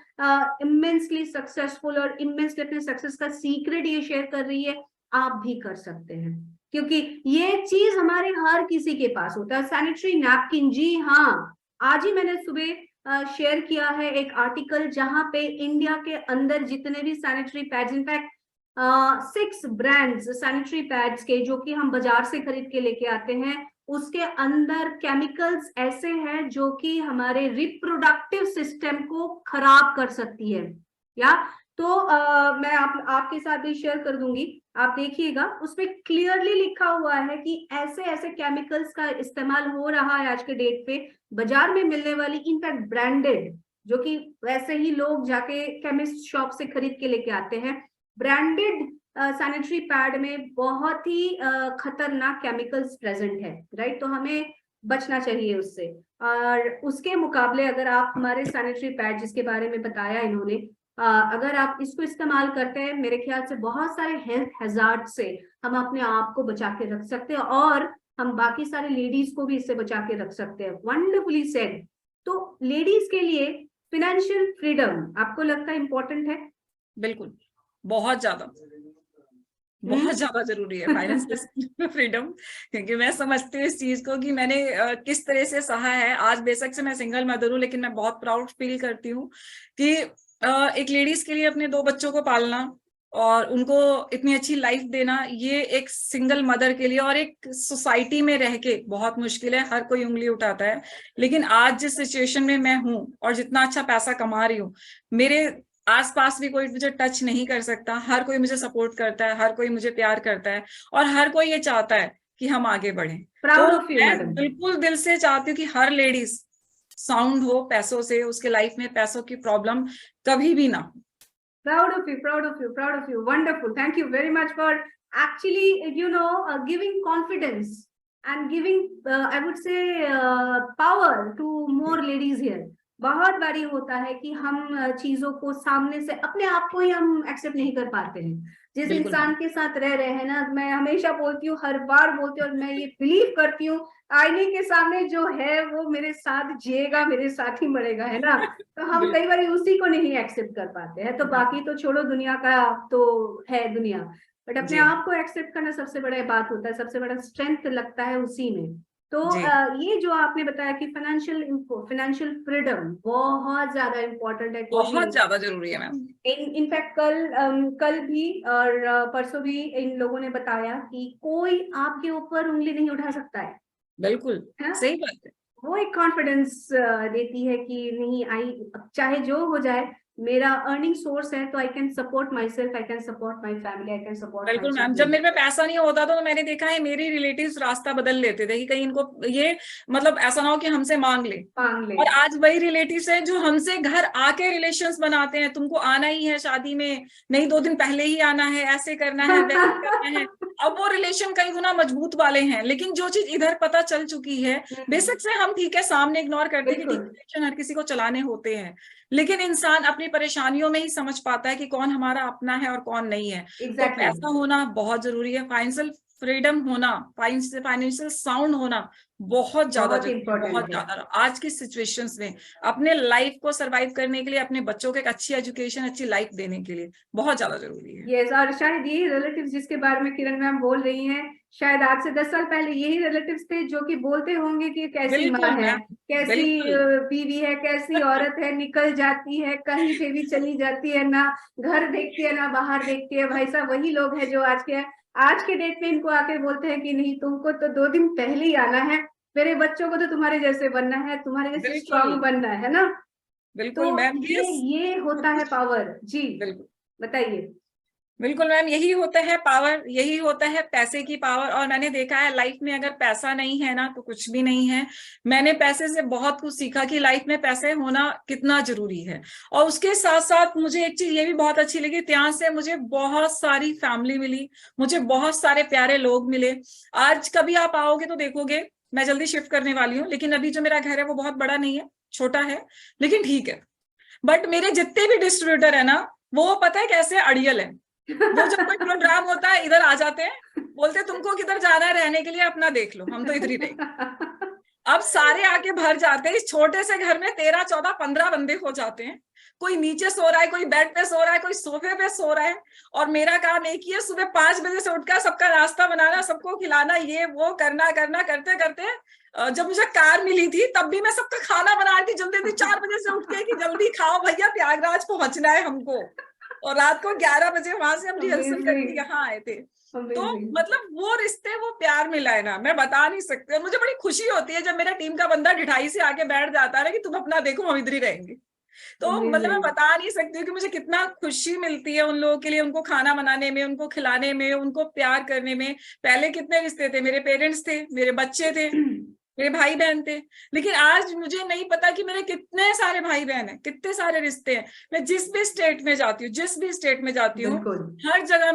Speaker 1: इमेंसली सक्सेसफुल और इमेंसली अपने सक्सेस का सीक्रेट ये शेयर कर रही है। आप भी कर सकते हैं, क्योंकि ये चीज हमारे हर किसी के पास होता है। सैनिटरी नैपकिन, जी हाँ, आज ही मैंने सुबह शेयर किया है एक आर्टिकल जहां पे इंडिया के अंदर जितने भी sanitary pads, in fact 6 brands sanitary pads के जो कि हम बाजार से खरीद के लेके आते हैं, उसके अंदर केमिकल्स ऐसे हैं जो कि हमारे रिप्रोडक्टिव सिस्टम को खराब कर सकती है। या तो मैं आपके साथ भी शेयर कर दूंगी। आप देखिएगा उसमें क्लियरली लिखा हुआ है कि ऐसे ऐसे केमिकल्स का इस्तेमाल हो रहा है आज के डेट पे, बाजार में मिलने वाली इनफैक्ट ब्रांडेड, जो कि वैसे ही लोग जाके केमिस्ट शॉप से खरीद के लेके आते हैं, ब्रांडेड सैनिटरी पैड में बहुत ही खतरनाक केमिकल्स प्रेजेंट है, राइट। तो हमें बचना चाहिए उससे। और उसके मुकाबले अगर आप हमारे सैनिटरी पैड जिसके बारे में बताया इन्होंने, अगर आप इसको इस्तेमाल करते हैं, मेरे ख्याल से बहुत सारे हेल्थ हैजार्ड से हम अपने आप को बचा के रख सकते हैं, और हम बाकी सारे लेडीज को भी इससे बचा के रख सकते हैं। Wonderfully said. तो लेडीज के लिए फिनेंशियल फ्रीडम आपको लगता है इंपॉर्टेंट है?
Speaker 2: बिल्कुल, बहुत ज्यादा जरूरी है फाइनेंशियल फ्रीडम, क्योंकि मैं समझती हूँ इस चीज को कि मैंने किस तरह से सहा है। आज बेशक से मैं सिंगल मदर हूँ, लेकिन मैं बहुत प्राउड फील करती हूँ कि एक लेडीज के लिए अपने 2 बच्चों को पालना और उनको इतनी अच्छी लाइफ देना, ये एक सिंगल मदर के लिए और एक सोसाइटी में रह के बहुत मुश्किल है। हर कोई उंगली उठाता है, लेकिन आज जिस सिचुएशन में मैं हूँ और जितना अच्छा पैसा कमा रही हूँ, मेरे आसपास भी कोई मुझे टच नहीं कर सकता। हर कोई मुझे सपोर्ट करता है, हर कोई मुझे प्यार करता है, और हर कोई ये चाहता है कि हम आगे बढ़ें।
Speaker 1: प्राउड
Speaker 2: तो
Speaker 1: ऑफ यू
Speaker 2: मैं
Speaker 1: मैडम।
Speaker 2: बिल्कुल दिल से चाहती हूँ कि हर लेडीज साउंड हो पैसों से, उसके लाइफ में पैसों की प्रॉब्लम कभी भी ना हो।
Speaker 1: Proud of you, proud of you, proud of you. Wonderful. Thank you very much for actually, giving confidence and giving, I would say, power to more ladies here. बहुत बारी होता है कि हम चीजों को सामने से अपने आप को ही हम एक्सेप्ट नहीं कर पाते हैं। जिस
Speaker 2: बिल्कुल
Speaker 1: इंसान के साथ रह रहे हैं ना, मैं हमेशा बोलती हूँ, हर बार बोलती हूँ, और मैं ये बिलीव करती हूँ, आईने के सामने जो है वो मेरे साथ जिएगा, मेरे साथ ही मरेगा, है ना। तो हम कई बार उसी को नहीं एक्सेप्ट कर पाते हैं। तो बाकी तो छोड़ो, दुनिया का तो है दुनिया, बट अपने
Speaker 2: जी
Speaker 1: आप को एक्सेप्ट करना सबसे बड़ा बात होता है, सबसे बड़ा स्ट्रेंथ लगता है उसी में। तो
Speaker 2: जी
Speaker 1: ये जो आपने बताया कि फाइनेंशियल फ्रीडम बहुत ज्यादा इम्पोर्टेंट है। कोई भी
Speaker 2: बहुत ज्यादा जरूरी है मैम।
Speaker 1: इनफैक्ट कल भी और परसों भी इन लोगों ने बताया कि कोई आपके ऊपर उंगली नहीं उठा सकता है।
Speaker 2: बिल्कुल सही बात है।
Speaker 1: वो एक कॉन्फिडेंस देती है कि नहीं, चाहे जो हो जाए, मेरा अर्निंग सोर्स है, तो I can support my self, I can support my family, I can support my
Speaker 2: बिल्कुल मैम, जब
Speaker 1: चिल्ड्रन।
Speaker 2: मेरे में पैसा नहीं होता तो मैंने देखा है मेरी रिलेटिव्स रास्ता बदल लेते थे कि कहीं इनको ये मतलब ऐसा ना हो कि हमसे मांग ले।
Speaker 1: मांग ले।
Speaker 2: और आज वही रिलेटिव्स हैं जो हमसे घर आके रिलेशंस बनाते हैं, तुमको आना ही है शादी में, नहीं 2 दिन पहले ही आना है, ऐसे करना है वैसे करना है। अब वो रिलेशन कई गुना मजबूत वाले हैं, लेकिन जो चीज इधर पता चल चुकी है, बेशक से हम ठीक है सामने इग्नोर करते हैं कि ठीक रिलेशन हर किसी को चलाने होते हैं, लेकिन इंसान अपनी परेशानियों में ही समझ पाता है कि कौन हमारा अपना है और कौन नहीं है। तो पैसा होना बहुत जरूरी है, फाइनेंशियल फ्रीडम होना, फाइनेंशियल साउंड होना बहुत ज्यादा जरूरी है, बहुत ज्यादा। आज की सिचुएशंस में अपने लाइफ को सरवाइव करने के लिए, अपने बच्चों को एक अच्छी एजुकेशन, अच्छी लाइफ देने के लिए बहुत ज्यादा जरूरी है।
Speaker 1: यस, और शायद यही रिलेटिव्स जिसके बारे में किरण मैम बोल रही हैं, शायद आज से 10 साल पहले यही रिलेटिव्स थे जो कि बोलते होंगे कि कैसी माँ है, कैसी बीवी है, कैसी औरत है, निकल जाती है कहीं पे भी चली जाती है, ना घर देखती है ना बाहर देखती है। भाई साहब वही लोग हैं जो आज के डेट में इनको आके बोलते हैं कि नहीं, तुमको तो 2 दिन पहले ही आना है, मेरे बच्चों को तो तुम्हारे जैसे बनना है, तुम्हारे जैसे स्ट्रांग बनना है ना।
Speaker 2: बिल्कुल
Speaker 1: तो
Speaker 2: मैम,
Speaker 1: ये होता है पावर। जी
Speaker 2: बिल्कुल
Speaker 1: बताइए।
Speaker 2: बिल्कुल मैम, यही होता है पावर, यही होता है पैसे की पावर। और मैंने देखा है लाइफ में अगर पैसा नहीं है ना तो कुछ भी नहीं है। मैंने पैसे से बहुत कुछ सीखा कि लाइफ में पैसे होना कितना जरूरी है। और उसके साथ साथ मुझे एक चीज ये भी बहुत अच्छी लगी, ત્યાં से मुझे बहुत सारी फैमिली मिली, मुझे बहुत सारे प्यारे लोग मिले। आज कभी आप आओगे तो देखोगे, मैं जल्दी शिफ्ट करने वाली हूँ, लेकिन अभी जो मेरा घर है वो बहुत बड़ा नहीं है, छोटा है, लेकिन ठीक है। बट मेरे जितने भी डिस्ट्रीब्यूटर है ना, वो पता है कैसे अड़ियल है। वो जब कोई प्रोग्राम होता है इधर आ जाते हैं, बोलते तुमको किधर जाना है रहने के लिए, अपना देख लो, हम तो इधर ही रहेंगे। अब सारे आके भर जाते हैं। इस छोटे से घर में 13, 14, 15 बंदे हो जाते हैं। कोई नीचे सो रहा है, कोई बेड पे सो रहा है, कोई सोफे पे सो रहा है। और मेरा काम एक ही है, सुबह 5 बजे से उठकर सबका नाश्ता बनाना, सबको खिलाना, ये वो करना करते करते जब मुझे कार मिली थी तब भी मैं सबका खाना बना रही थी जल्दी 4 बजे से उठ के कि जल्दी खाओ भैया, प्रयागराज पहुंचना है हमको। और रात को 11 बजे वहां से हम रिहर्सल करके यहाँ आए थे। तो मतलब वो रिश्ते, वो प्यार मिला है ना, मैं बता नहीं सकती। और मुझे बड़ी खुशी होती है जब मेरा टीम का बंदा ढिठाई से आके बैठ जाता है कि तुम अपना देखो, हम इधर ही रहेंगे। तो मतलब मैं
Speaker 1: Amazing.
Speaker 2: बता नहीं सकती हूँ कि मुझे कितना खुशी मिलती है उन लोगों के लिए, उनको खाना बनाने में, उनको खिलाने में, उनको प्यार करने में। पहले कितने रिश्ते थे, मेरे पेरेंट्स थे, मेरे बच्चे थे, मेरे भाई बहन थे, लेकिन आज मुझे नहीं पता कि मेरे कितने सारे भाई बहन हैं, कितने सारे रिश्ते हैं। मैं जिस भी स्टेट में जाती हूँ, जिस भी स्टेट में जाती हूँ,
Speaker 1: बिल्कुल।
Speaker 2: हर जगह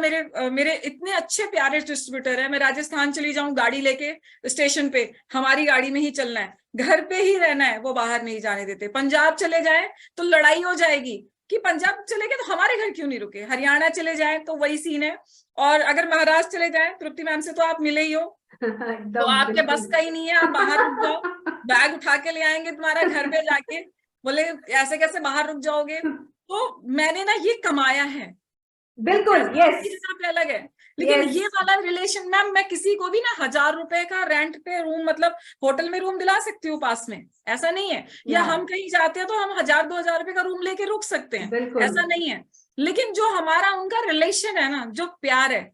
Speaker 2: मेरे इतने अच्छे प्यारे डिस्ट्रीब्यूटर है। मैं राजस्थान चली जाऊं गाड़ी लेके स्टेशन पे, हमारी गाड़ी में ही चलना है, घर पे ही रहना है, वो बाहर नहीं जाने देते। पंजाब चले जाए तो लड़ाई हो जाएगी कि पंजाब चले गए तो हमारे घर क्यों नहीं रुके। हरियाणा चले जाए तो वही सीन है। और अगर महाराष्ट्र चले जाए, तृप्ति मैम से तो आप मिले ही हो, तो
Speaker 1: एकदम
Speaker 2: आपके
Speaker 1: बिल्कुल।
Speaker 2: बस का ही नहीं है, आप बाहर रुक जाओ, बैग उठा के ले आएंगे तुम्हारा घर पे जाके, बोले ऐसे कैसे बाहर रुक जाओगे। तो मैंने ना ये कमाया है,
Speaker 1: बिल्कुल। यस।
Speaker 2: जगह पे अलग है। लेकिन ये वाला रिलेशन मैम, मैं किसी को भी ना 1000 रुपए का रेंट पे रूम, मतलब होटल में रूम दिला सकती हूँ पास में, ऐसा नहीं है। या हम कहीं जाते हैं तो हम 1000-2000 रुपए का रूम लेके रुक सकते हैं,
Speaker 1: बिल्कुल।
Speaker 2: ऐसा नहीं है। लेकिन जो हमारा उनका रिलेशन है ना, जो प्यार है,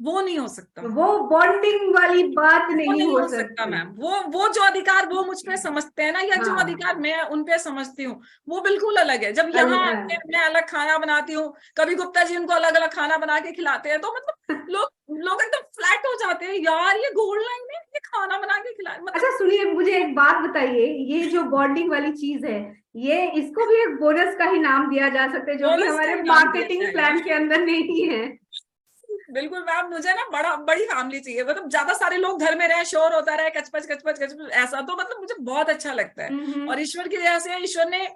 Speaker 2: वो नहीं हो सकता,
Speaker 1: वो बॉन्डिंग वाली बात
Speaker 2: वो
Speaker 1: नहीं
Speaker 2: नहीं
Speaker 1: हो
Speaker 2: हो सकता
Speaker 1: सकती।
Speaker 2: मैम। वो जो अधिकार वो मुझ पे समझते हैं ना, या जो
Speaker 1: हाँ।
Speaker 2: अधिकार मैं उन पे समझती हूँ, वो बिल्कुल अलग है। जब यहाँ आते हैं, मैं अलग खाना बनाती हूँ, कभी गुप्ता जी उनको अलग अलग खाना बना के खिलाते हैं, तो मतलब लोग एकदम फ्लैट हो जाते हैं, यार ये गोल्ड लाइन में ये खाना बना के खिला, मतलब।
Speaker 1: अच्छा सुनिए, मुझे एक बात बताइए, ये जो बॉन्डिंग वाली चीज है, ये इसको भी एक बोनस का ही नाम दिया जा सकता है, जो कि
Speaker 2: बोनस का
Speaker 1: हमारे
Speaker 2: ही नाम दिया
Speaker 1: मार्केटिंग
Speaker 2: जाएगा।
Speaker 1: प्लान के अंदर नहीं है।
Speaker 2: बिल्कुल मैम, मुझे ना बड़ी फैमिली चाहिए, मतलब ज्यादा सारे लोग घर में रहे, शोर होता रहे, कचपच कचपच कचपच, ऐसा तो मतलब मुझे बहुत अच्छा लगता है।
Speaker 1: हम्म।
Speaker 2: और ईश्वर की दया से ईश्वर ने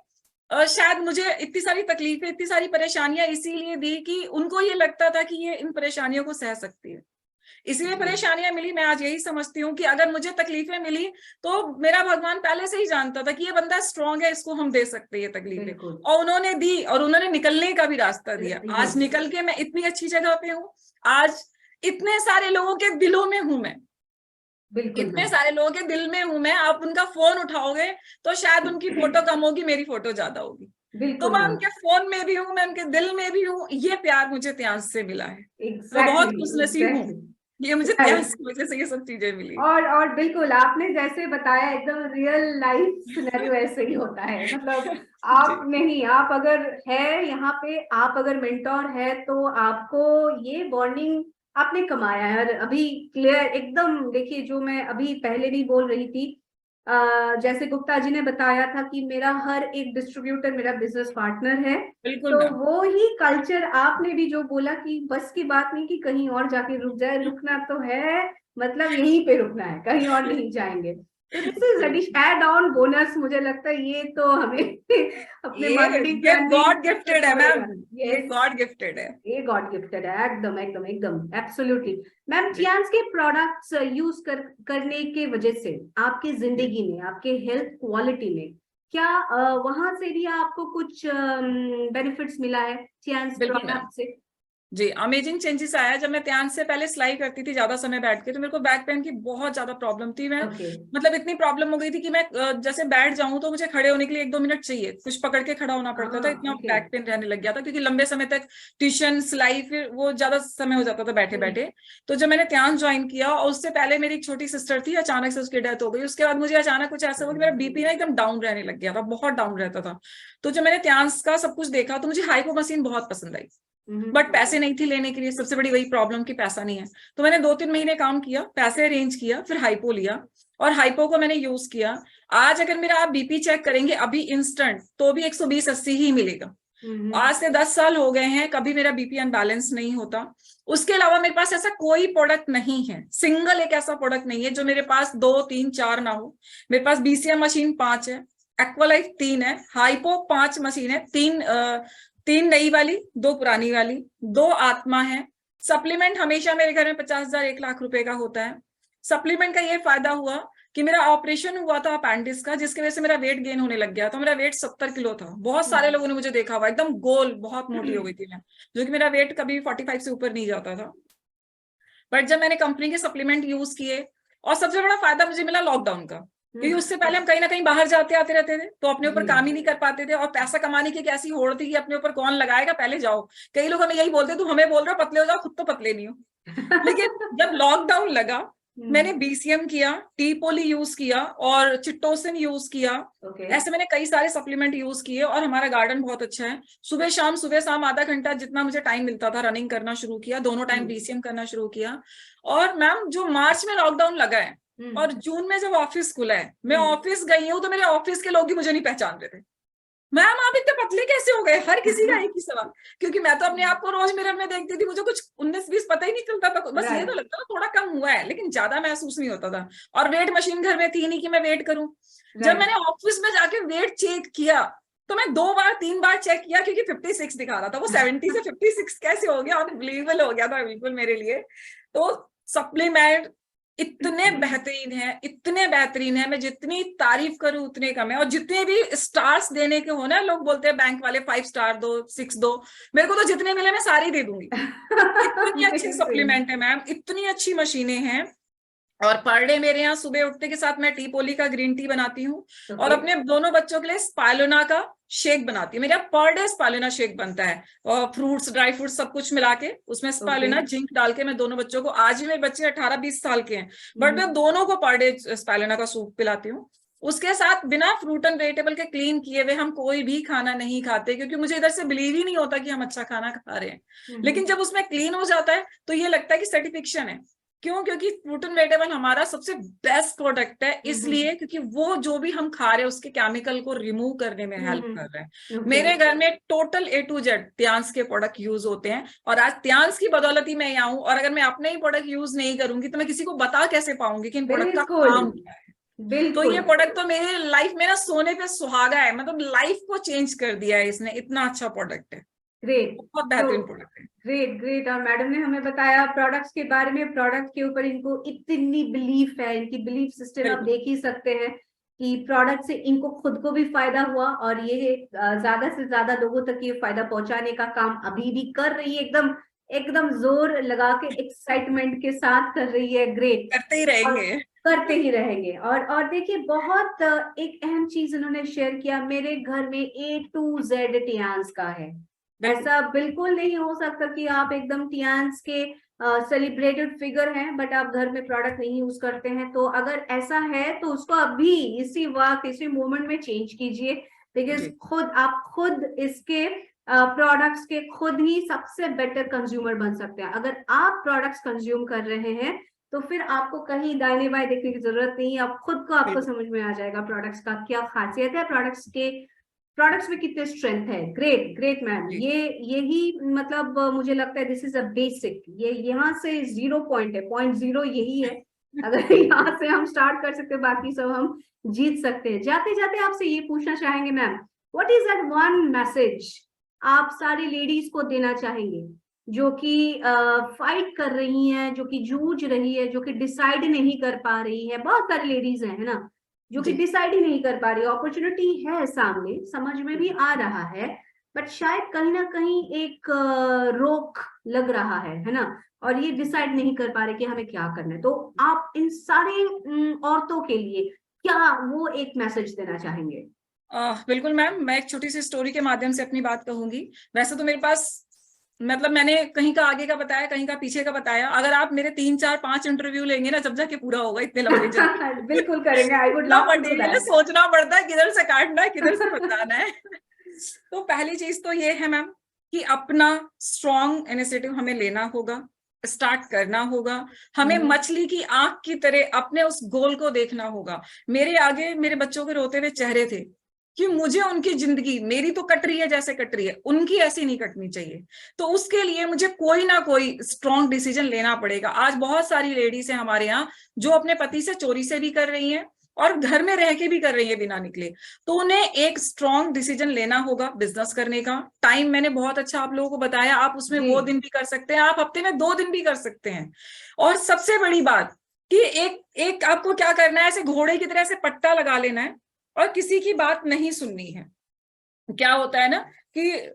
Speaker 2: शायद मुझे इतनी सारी तकलीफें, इतनी सारी परेशानियां इसीलिए दी कि उनको ये लगता था कि ये इन परेशानियों को सह सकती है, इसीलिए परेशानियां मिली। मैं आज यही समझती हूँ कि अगर मुझे तकलीफें मिली तो मेरा भगवान पहले से ही जानता था कि ये बंदा स्ट्रांग है, इसको हम दे सकते हैं ये तकलीफें,
Speaker 1: बिल्कुल।
Speaker 2: और उन्होंने दी, और उन्होंने निकलने का भी रास्ता दिया। आज
Speaker 1: यस।
Speaker 2: निकल के मैं इतनी अच्छी जगह पे हूँ, आज इतने सारे लोगों के दिलों में हूं मैं,
Speaker 1: बिल्कुल
Speaker 2: इतने
Speaker 1: मैम।
Speaker 2: सारे लोगों के दिल में हूं मैं। आप उनका फोन उठाओगे तो शायद उनकी फोटो कम होगी, मेरी फोटो ज्यादा होगी। तो
Speaker 1: बिल्कुल
Speaker 2: मैं
Speaker 1: मैम।
Speaker 2: उनके फोन में भी हूँ, मैं उनके दिल में भी हूँ। ये प्यार मुझे त्यांश से मिला है, मैं बहुत
Speaker 1: एग्जैक्टली।
Speaker 2: खुशनसीब हूँ,
Speaker 1: एग्जैक्टली।
Speaker 2: ये मुझे
Speaker 1: राइट।
Speaker 2: त्यांश की वजह से ये सब चीजें मिली।
Speaker 1: और बिल्कुल आपने जैसे बताया, एकदम रियल लाइफ सिनेरियो ऐसे ही होता है। मतलब
Speaker 2: जी
Speaker 1: आप नहीं, आप अगर है यहाँ पे, आप अगर मेंटोर है, तो आपको ये बॉन्डिंग आपने कमाया है। और अभी क्लियर एकदम, देखिए जो मैं अभी पहले भी बोल रही थी, जैसे गुप्ता जी ने बताया था कि मेरा हर एक डिस्ट्रीब्यूटर मेरा बिजनेस पार्टनर है,
Speaker 2: बिल्कुल
Speaker 1: तो
Speaker 2: मैम।
Speaker 1: वो ही कल्चर आपने भी जो बोला कि बस की बात नहीं कि कहीं और जाके रुक जाए, रुकना तो है, मतलब यहीं पे रुकना है, कहीं और नहीं जाएंगे। तो this is add on bonus, मुझे लगता है ये तो हमें अपने मार्केटिंग
Speaker 2: ये
Speaker 1: प्लान में
Speaker 2: गॉड
Speaker 1: include
Speaker 2: गिफ्टेड
Speaker 1: करना
Speaker 2: है मैम,
Speaker 1: पड़ेगा।
Speaker 2: ये
Speaker 1: यस।
Speaker 2: गॉड गिफ्टेड है।
Speaker 1: ये गॉड गिफ्टेड है, एकदम एकदम एकदम एब्सोल्युटली। मैम,
Speaker 2: जी
Speaker 1: चियांस के प्रोडक्ट्स यूज करने के वजह से आपकी
Speaker 2: जी
Speaker 1: जिंदगी में, आपके हेल्थ क्वालिटी में क्या वहां से भी आपको कुछ बेनिफिट्स मिला है चियांस
Speaker 2: बिल्कुल मैम।
Speaker 1: प्रोडक्ट से?
Speaker 2: जी, अमेजिंग चेंजेस आया। जब मैं ध्यान से पहले सिलाई करती थी ज्यादा समय बैठ के, तो मेरे को बैक पेन की बहुत ज्यादा प्रॉब्लम थी। मैं
Speaker 1: ओके।
Speaker 2: मतलब इतनी प्रॉब्लम हो गई थी कि मैं जैसे बैठ जाऊं तो मुझे खड़े होने के लिए 1-2 मिनट चाहिए, कुछ पकड़ के खड़ा होना पड़ता था, इतना
Speaker 1: ओके।
Speaker 2: बैक पेन रहने लग गया था, क्योंकि लंबे समय तक ट्यूशन सिलाई, फिर वो ज्यादा समय हो जाता था बैठे बैठे। तो जब मैंने ध्यान ज्वाइन किया, और उससे पहले मेरी एक छोटी सिस्टर थी, अचानक से उसकी डेथ हो गई। उसके बाद मुझे अचानक कुछ ऐसा हुआ कि मेरा बीपी ना एकदम डाउन रहने लग गया था, बहुत डाउन रहता था। तो जब मैंने ध्यान का सब कुछ देखा, तो मुझे हाइपो मशीन बहुत पसंद आई, बट पैसे नहीं थी लेने के लिए। सबसे बड़ी वही प्रॉब्लम कि पैसा नहीं है। तो मैंने 2-3 महीने काम किया, पैसे अरेंज किया, फिर हाइपो लिया, और हाइपो को मैंने यूज किया। आज अगर मेरा आप बीपी चेक करेंगे अभी इंस्टेंट, तो भी 120-80 ही मिलेगा। आज से 10 साल हो गए हैं, कभी मेरा बीपी अनबैलेंस नहीं होता। उसके अलावा मेरे पास ऐसा कोई प्रोडक्ट नहीं है, सिंगल एक ऐसा प्रोडक्ट नहीं है जो मेरे पास 2-3-4 ना हो। मेरे पास बीसीएम मशीन 5 है, एक्वालाइफ 3 है, हाइपो 5 मशीन है, 3 नई वाली, 2 पुरानी वाली, 2 आत्मा है। सप्लीमेंट हमेशा मेरे घर में 50,000 1 लाख रुपए का होता है। सप्लीमेंट का ये फायदा हुआ कि मेरा ऑपरेशन हुआ था अपेंडिक्स का, जिसकी वजह से मेरा वेट गेन होने लग गया था। मेरा वेट 70 किलो था, बहुत सारे लोगों ने मुझे देखा हुआ, एकदम गोल, बहुत मोटी हो गई थी मैं, जो कि मेरा वेट कभी 45 से ऊपर नहीं जाता था। बट जब मैंने कंपनी के सप्लीमेंट यूज किए, और सबसे बड़ा फायदा मुझे मिला लॉकडाउन का, क्योंकि उससे पहले हम कहीं ना कहीं बाहर जाते आते रहते थे, तो अपने ऊपर काम ही नहीं कर पाते थे, और पैसा कमाने की एक ऐसी होड़ थी कि अपने ऊपर कौन लगाएगा, पहले जाओ। कई लोग हमें यही बोलते, तुम हमें बोल रहे हो पतले हो जाओ, खुद तो पतले नहीं हो। लेकिन जब लॉकडाउन लगा, मैंने BCM किया, टी-पोली यूज किया और चिट्टोसन यूज किया। ऐसे मैंने कई सारे सप्लीमेंट यूज किए और हमारा गार्डन बहुत अच्छा है। सुबह शाम आधा घंटा जितना मुझे टाइम मिलता था रनिंग करना शुरू किया, दोनों टाइम BCM करना शुरू किया। और मैम जो मार्च में लॉकडाउन लगा है और जून में जब ऑफिस खुला है, मैं ऑफिस गई हूँ तो मेरे ऑफिस के लोग ही मुझे नहीं पहचान रहे थे। मैम आप इतने पतले कैसे हो गए? हर किसी का एक ही सवाल, क्योंकि मैं तो अपने आप को रोज मिरर में देखती थी, मुझे कुछ 19-20 पता ही नहीं चलता था, बस ये तो लगता था थोड़ा कम हुआ है, लेकिन ज्यादा महसूस नहीं होता था। और वेट मशीन घर में थी नहीं कि मैं वेट करूं। जब मैंने ऑफिस में जाके वेट चेक किया तो मैं 2-3 बार चेक किया, क्योंकि 56 दिखा रहा था, वो 70 से 56 कैसे हो गया, अनबिलीवेबल हो गया था बिल्कुल मेरे लिए। तो सप्लीमेंट इतने बेहतरीन है, मैं जितनी तारीफ करूं उतने कम है। और जितने भी स्टार्स देने के हो ना, लोग बोलते हैं बैंक वाले 5 स्टार दो, 6 दो, मेरे को तो जितने मिले मैं सारी दे दूंगी। इतनी अच्छी सप्लीमेंट है मैम, इतनी अच्छी मशीनें हैं। और पर डे मेरे यहाँ सुबह उठने के साथ मैं टी-पोली का ग्रीन टी बनाती हूँ और अपने दोनों बच्चों के लिए स्पालुना का शेक बनाती हूँ। मेरा पर डे स्पालुना शेक बनता है, और फ्रूट्स, ड्राई फ्रूट्स सब कुछ मिला के उसमें स्पालुना जिंक डाल के मैं दोनों बच्चों को, आज ही मेरे बच्चे 18-20 साल के हैं, बट मैं दोनों को पर डे स्पालुना का सूप पिलाती हूँ। उसके साथ बिना फ्रूट एंड वेजिटेबल के क्लीन किए हुए हम कोई भी खाना नहीं खाते, क्योंकि मुझे इधर से बिलीव ही नहीं होता कि हम अच्छा खाना खा रहे हैं। लेकिन जब उसमें क्लीन हो जाता है तो ये लगता है कि सर्टिफिकेशन है। क्यों? क्योंकि फ्रूट एंड वेजिटेबल हमारा सबसे बेस्ट प्रोडक्ट है, इसलिए क्योंकि वो जो भी हम खा रहे हैं उसके केमिकल को रिमूव करने में हेल्प कर रहे हैं। मेरे घर में टोटल A to Z त्यांस के प्रोडक्ट यूज होते हैं, और आज त्यांस की बदौलत ही मैं यहाँ हूँ। और अगर मैं अपने ही प्रोडक्ट यूज नहीं करूंगी तो मैं किसी को बता कैसे पाऊंगी कि इन प्रोडक्ट का काम क्या है। तो ये प्रोडक्ट तो मेरे लाइफ में ना सोने पे सुहागा है, मतलब लाइफ को चेंज कर दिया है इसने, इतना अच्छा प्रोडक्ट है।
Speaker 1: ग्रेट,
Speaker 2: बहुत बेहतरीन प्रोडक्ट है।
Speaker 1: ग्रेट। और मैडम ने हमें बताया प्रोडक्ट्स के बारे में, प्रोडक्ट के ऊपर इनको इतनी बिलीफ है, इनकी बिलीफ सिस्टम आप देख ही सकते हैं कि प्रोडक्ट से इनको खुद को भी फायदा हुआ, और ये ज्यादा से ज्यादा लोगों तक ये फायदा पहुंचाने का काम अभी भी कर रही है, एकदम जोर लगा के एक्साइटमेंट के साथ कर रही है। ग्रेट, करते ही रहेंगे। और देखिए, बहुत एक अहम चीज उन्होंने शेयर किया, मेरे घर में A to Z टियांस का है। ऐसा बिल्कुल नहीं हो सकता कि आप एकदम टियांस के सेलिब्रेटेड फिगर हैं बट आप घर में प्रोडक्ट नहीं यूज करते हैं। तो अगर ऐसा है तो उसको अभी इसी वक्त इसी मोमेंट में चेंज कीजिए, बिकॉज आप खुद इसके प्रोडक्ट्स के खुद ही सबसे बेटर कंज्यूमर बन सकते हैं। अगर आप प्रोडक्ट्स कंज्यूम कर रहे हैं तो फिर आपको कहीं दाहिने बाएं देखने की जरूरत नहीं है, आप खुद को आपको समझ में आ जाएगा प्रोडक्ट्स का क्या खासियत है, प्रोडक्ट्स में कितने स्ट्रेंथ है। ग्रेट मैम, यही मतलब मुझे लगता है दिस इज अ बेसिक, ये यहाँ से 0 पॉइंट है, 0.0 यही है। अगर यहाँ से हम स्टार्ट कर सकते हैं बाकी सब हम जीत सकते हैं। जाते जाते आपसे ये पूछना चाहेंगे ma'am, what is that one message आप सारी लेडीज को देना चाहेंगे जो कि फाइट कर रही हैं, जो कि जूझ रही है, जो कि डिसाइड नहीं कर पा रही है। बहुत सारी लेडीज है ना जो कि डिसाइड ही नहीं कर पा रही, अपॉर्चुनिटी है सामने, समझ में भी आ रहा है, बट शायद कहीं ना कहीं एक रोक लग रहा है ना, और ये डिसाइड नहीं कर पा रहे कि हमें क्या करना है। तो आप इन सारे औरतों के लिए क्या वो एक मैसेज देना चाहेंगे?
Speaker 2: बिल्कुल मैम, मैं एक छोटी सी स्टोरी के माध्यम से अपनी बात कहूंगी। वैसे तो मेरे पास, मतलब मैंने कहीं का आगे का बताया, कहीं का पीछे का बताया। अगर आप मेरे 3, 4, 5 इंटरव्यू लेंगे ना, जब जाके पूरा होगा, इतने लंबे
Speaker 1: बिल्कुल करेंगे। I would love to do that.
Speaker 2: सोचना पड़ता है किधर से काटना है, किधर से बताना है। तो पहली चीज तो ये है मैम कि अपना स्ट्रॉन्ग इनिशिएटिव हमें लेना होगा, स्टार्ट करना होगा। हमें मछली की आंख की तरह अपने उस गोल को देखना होगा। मेरे आगे मेरे बच्चों के रोते हुए चेहरे थे कि मुझे उनकी जिंदगी, मेरी तो कट रही है जैसे कट रही है, उनकी ऐसी नहीं कटनी चाहिए। तो उसके लिए मुझे कोई ना कोई स्ट्रॉन्ग डिसीजन लेना पड़ेगा। आज बहुत सारी लेडीज हैं हमारे यहाँ जो अपने पति से चोरी से भी कर रही हैं और घर में रह के भी कर रही है बिना निकले। तो उन्हें एक स्ट्रॉन्ग डिसीजन लेना होगा बिजनेस करने का। टाइम मैंने बहुत अच्छा आप लोगों को बताया, आप उसमें वो दिन भी कर सकते हैं, आप हफ्ते में 2 दिन भी कर सकते हैं। और सबसे बड़ी बात कि एक आपको क्या करना है, ऐसे घोड़े की तरह ऐसे पट्टा लगा लेना है और किसी की बात नहीं सुननी है। क्या होता है ना कि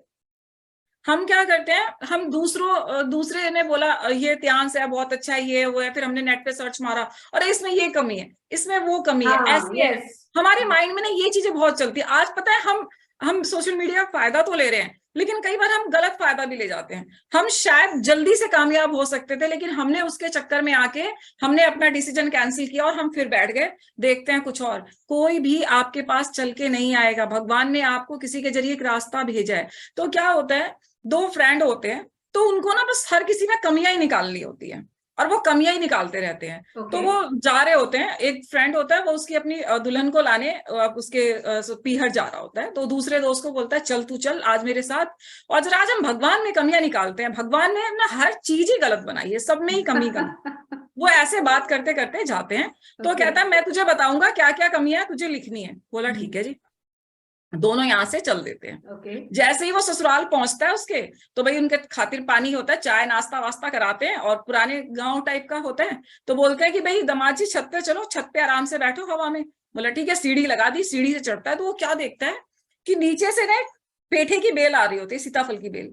Speaker 2: हम क्या करते हैं, हम दूसरे ने बोला ये त्यांस है, बहुत अच्छा है, ये वो है, फिर हमने नेट पे सर्च मारा और इसमें ये कमी है, इसमें वो कमी है, ऐसी है। हमारे माइंड में ना ये चीजें बहुत चलती है। आज पता है हम सोशल मीडिया का फायदा तो ले रहे हैं, लेकिन कई बार हम गलत फायदा भी ले जाते हैं। हम शायद जल्दी से कामयाब हो सकते थे, लेकिन हमने उसके चक्कर में आके हमने अपना डिसीजन कैंसिल किया और हम फिर बैठ गए, देखते हैं कुछ और। कोई भी आपके पास चल के नहीं आएगा, भगवान ने आपको किसी के जरिए एक रास्ता भेजा है। तो क्या होता है, दो फ्रेंड होते हैं, तो उनको ना बस हर किसी में कमियां ही निकालनी होती है, और वो कमियां ही निकालते रहते हैं। तो वो जा रहे होते हैं, एक फ्रेंड होता है वो उसकी अपनी दुल्हन को लाने उसके पीहर जा रहा होता है, तो दूसरे दोस्त को बोलता है चल तू चल आज मेरे साथ। और जरा आज हम भगवान में कमियां निकालते हैं, भगवान ने ना हर चीज ही गलत बनाई है, सब में ही कमी कमी। वो ऐसे बात करते करते जाते हैं, तो कहता है मैं तुझे बताऊंगा क्या क्या कमियां तुझे लिखनी है। बोला ठीक है जी। दोनों यहां से चल देते हैं। जैसे ही वो ससुराल पहुंचता है उसके, तो भाई उनके खातिर पानी होता है, चाय नाश्ता वास्ता कराते हैं, और पुराने गांव टाइप का होता है। तो बोलते हैं कि भाई दामाद जी छत पे चलो, छत पे आराम से बैठो हवा में। बोला ठीक है, सीढ़ी लगा दी, सीढ़ी से चढ़ता है तो वो क्या देखता है कि नीचे से ना पेठे की बेल आ रही होती है, सीताफल की बेल,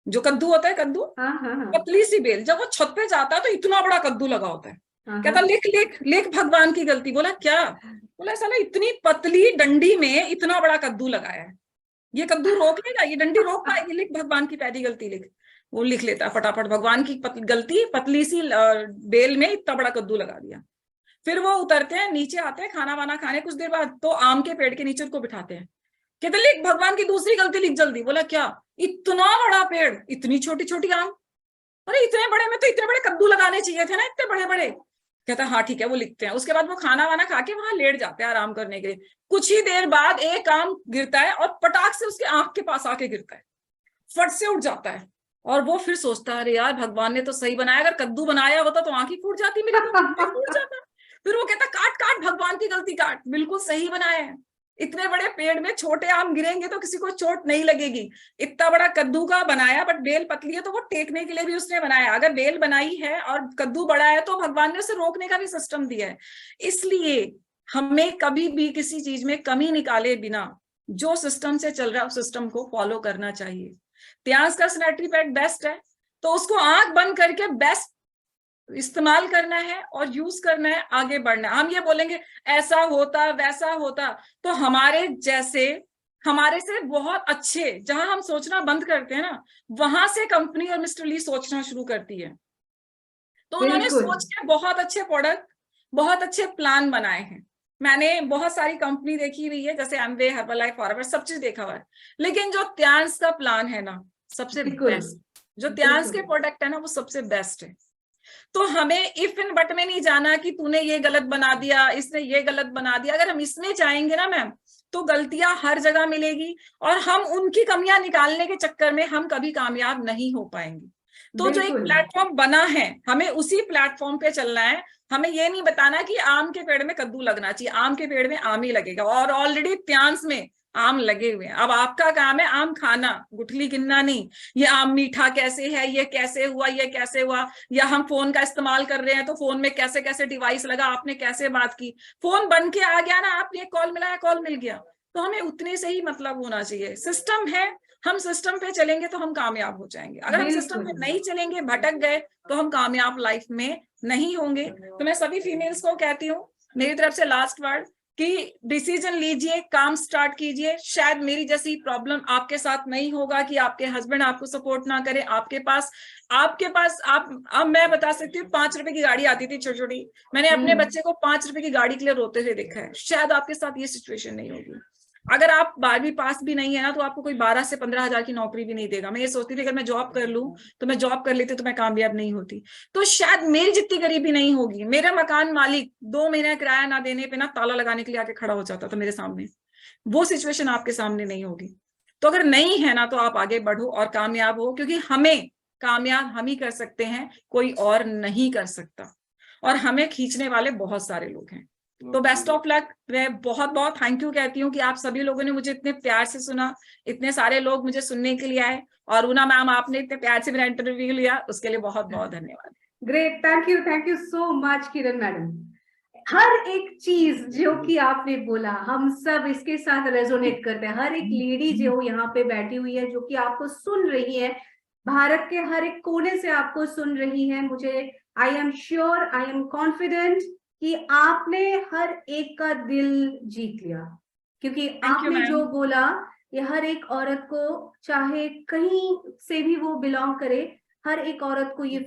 Speaker 2: जो कद्दू होता है, कद्दू, पतली सी बेल। जब वो छत पे जाता है तो इतना बड़ा कद्दू लगा होता है। कहता लिख लिख लिख भगवान की गलती। बोला क्या? बोला साला इतनी पतली डंडी में इतना बड़ा कद्दू लगाया है, ये कद्दू रोक लेगा, ये डंडी रोक पाएगी? लिख भगवान की पहली गलती लिख। वो लिख लेता है फटाफट, भगवान की गलती, पतली सी बेल में इतना बड़ा कद्दू लगा दिया। फिर वो उतरते हैं, नीचे आते हैं खाना वाना खाने। कुछ देर बाद तो आम के पेड़ के नीचे उनको बिठाते हैं, कहते लिख भगवान की दूसरी गलती लिख जल्दी। बोला क्या? इतना बड़ा पेड़, इतनी छोटी छोटी आम, अरे इतने बड़े में तो इतने बड़े कद्दू लगाने चाहिए थे ना, इतने बड़े बड़े। कहता हाँ ठीक है, वो लिखते हैं। उसके बाद वो खाना वाना खा के वहां लेट जाते हैं आराम करने के लिए। कुछ ही देर बाद एक आम गिरता है और पटाख से उसके आंख के पास आके गिरता है, फट से उठ जाता है। और वो फिर सोचता है अरे यार भगवान ने तो सही बनाया, अगर कद्दू बनाया होता तो आंख ही फूट जाती मेरी, तो फूट जाता। फिर वो कहता काट काट भगवान की गलती काट, बिल्कुल सही बनाया है। इतने बड़े पेड़ में छोटे आम गिरेंगे तो किसी को चोट नहीं लगेगी। इतना बड़ा कद्दू का बनाया, बट बेल पतली है तो वो टेकने के लिए भी उसने बनाया। अगर बेल बनाई है और कद्दू बड़ा है तो भगवान ने उसे रोकने का भी सिस्टम दिया है। इसलिए हमें कभी भी किसी चीज में कमी निकाले बिना जो सिस्टम से चल रहा है उस सिस्टम को फॉलो करना चाहिए। त्यास का सैनिटरी पैड बेस्ट है, तो उसको आंख बंद करके बेस्ट इस्तेमाल करना है और यूज करना है, आगे बढ़ना है। हम ये बोलेंगे ऐसा होता वैसा होता, तो हमारे जैसे, हमारे से बहुत अच्छे, जहां हम सोचना बंद करते हैं ना, वहां से कंपनी और मिस्टर ली सोचना शुरू करती है। तो उन्होंने सोच के बहुत अच्छे प्रोडक्ट, बहुत अच्छे प्लान बनाए हैं। मैंने बहुत सारी कंपनी देखी हुई है, जैसे एमवे, हर्बलाइफ, फॉरएवर, सब चीज देखा हुआ है। लेकिन जो त्यांस का प्लान है ना, सबसे बेस्ट, जो त्यांस के प्रोडक्ट है ना, वो सबसे बेस्ट है। तो हमें इफ इन बट में नहीं जाना कि तूने ये गलत बना दिया, इसने ये गलत बना दिया। अगर हम इसमें जाएंगे ना मैम, तो गलतियां हर जगह मिलेगी, और हम उनकी कमियां निकालने के चक्कर में हम कभी कामयाब नहीं हो पाएंगे। तो जो एक प्लेटफॉर्म बना है, हमें उसी प्लेटफॉर्म पे चलना है। हमें ये नहीं बताना कि आम के पेड़ में कद्दू लगना चाहिए, आम के पेड़ में आम ही लगेगा, और ऑलरेडी त्यांस में आम लगे हुए हैं। अब आपका काम है आम खाना, गुठली गिनना नहीं। ये आम मीठा कैसे है, ये कैसे हुआ, ये कैसे हुआ, या हम फोन का इस्तेमाल कर रहे हैं तो फोन में कैसे कैसे डिवाइस लगा, आपने कैसे बात की, फोन बन के आ गया ना, आपने कॉल मिलाया, कॉल मिल गया। तो हमें उतने से ही मतलब होना चाहिए। सिस्टम है, हम सिस्टम पे चलेंगे तो हम कामयाब हो जाएंगे। अगर हम सिस्टम पे नहीं चलेंगे, भटक गए, तो हम कामयाब लाइफ में नहीं होंगे। तो मैं सभी फीमेल्स को कहती हूँ, मेरी तरफ से लास्ट वर्ड, कि डिसीजन लीजिए, काम स्टार्ट कीजिए। शायद मेरी जैसी प्रॉब्लम आपके साथ नहीं होगा कि आपके हस्बैंड आपको सपोर्ट ना करे। आपके पास आप, अब मैं बता सकती हूँ, 5 रुपए की गाड़ी आती थी छोटी छोटी, मैंने अपने बच्चे को 5 रुपए की गाड़ी के लिए रोते हुए देखा है। शायद आपके साथ ये सिचुएशन नहीं होगी। अगर आप 12वीं पास भी नहीं है ना, तो आपको कोई 12 से 15 हजार की नौकरी भी नहीं देगा। मैं ये सोचती थी अगर मैं जॉब कर लूं, तो मैं जॉब कर लेती तो मैं कामयाब नहीं होती। तो शायद मेरी जितनी गरीबी नहीं होगी। मेरा मकान मालिक 2 महीने किराया ना देने पे ना ताला लगाने के लिए आके खड़ा हो जाता था मेरे सामने। वो सिचुएशन आपके सामने नहीं होगी। तो अगर नहीं है ना, तो आप आगे बढ़ो और कामयाब हो, क्योंकि हमें कामयाब हम ही कर सकते हैं, कोई और नहीं कर सकता। और हमें खींचने वाले बहुत सारे लोग हैं। तो बेस्ट ऑफ लक। मैं बहुत बहुत थैंक यू कहती हूँ कि आप सभी लोगों ने मुझे इतने प्यार से सुना, इतने सारे लोग मुझे सुनने के लिए आए, और रूना मैम आपने इतने प्यार से मेरा इंटरव्यू लिया, उसके लिए बहुत बहुत धन्यवाद।
Speaker 1: Great, thank you so much Kiran madam. हर एक चीज जो कि आपने बोला, हम सब इसके साथ रेजोनेट करते हैं। हर एक लेडी जो यहाँ पे बैठी हुई है, जो कि आपको सुन रही है, भारत के हर एक कोने से आपको सुन रही है, मुझे I am sure, I am confident कि आपने हर एक का दिल जीत लिया, क्योंकि आपने जो बोला ये हर एक औरत को, चाहे कहीं से भी वो बिलोंग करे, हर एक औरत को ये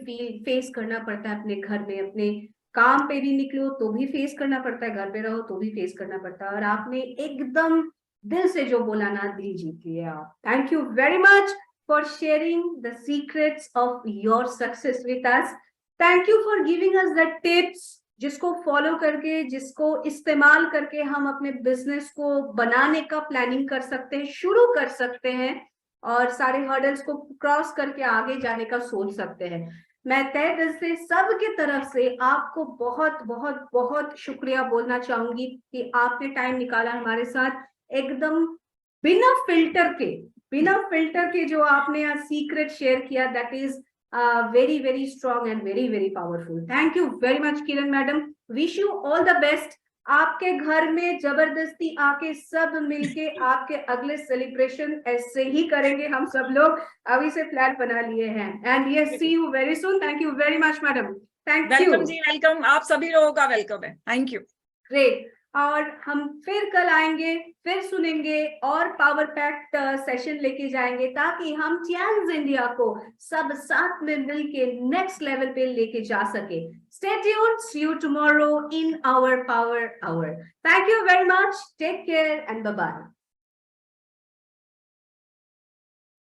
Speaker 1: फेस करना पड़ता है अपने घर में। अपने काम पे भी निकलो तो भी फेस करना पड़ता है, घर पे रहो तो भी फेस करना पड़ता है। और आपने एकदम दिल से जो बोला ना, दिल जीत लिया आप। Thank you very much for sharing the secrets of your success with us. Thank you for giving us the tips, जिसको फॉलो करके, जिसको इस्तेमाल करके हम अपने बिजनेस को बनाने का प्लानिंग कर सकते हैं, शुरू कर सकते हैं और सारे हर्डल्स को क्रॉस करके आगे जाने का सोच सकते हैं। मैं तहे दिल से सबके तरफ से आपको बहुत बहुत बहुत शुक्रिया बोलना चाहूंगी कि आपने टाइम निकाला हमारे साथ, एकदम बिना फिल्टर के जो आपने सीक्रेट शेयर किया, that is very very strong and very very powerful. Thank you very much Kiran madam, wish you all the best. आपके घर में जबरदस्ती आके सब मिलके आपके अगले सेलिब्रेशन ऐसे ही करेंगे हम सब लोग, अभी से प्लान बना लिए हैं। And yes, see you very soon. Thank you very much madam, thank you.
Speaker 2: Welcome जी, वेलकम, आप सभी लोगों का वेलकम है। Thank you.
Speaker 1: ग्रेट। और हम फिर कल आएंगे, फिर सुनेंगे और पावर पैक्ड सेशन लेके जाएंगे, ताकि हम चैंस इंडिया को सब साथ में मिलके नेक्स्ट लेवल पे लेके जा सके। Stay tuned, see you tomorrow in our power hour. Thank you very much, take care and bye bye.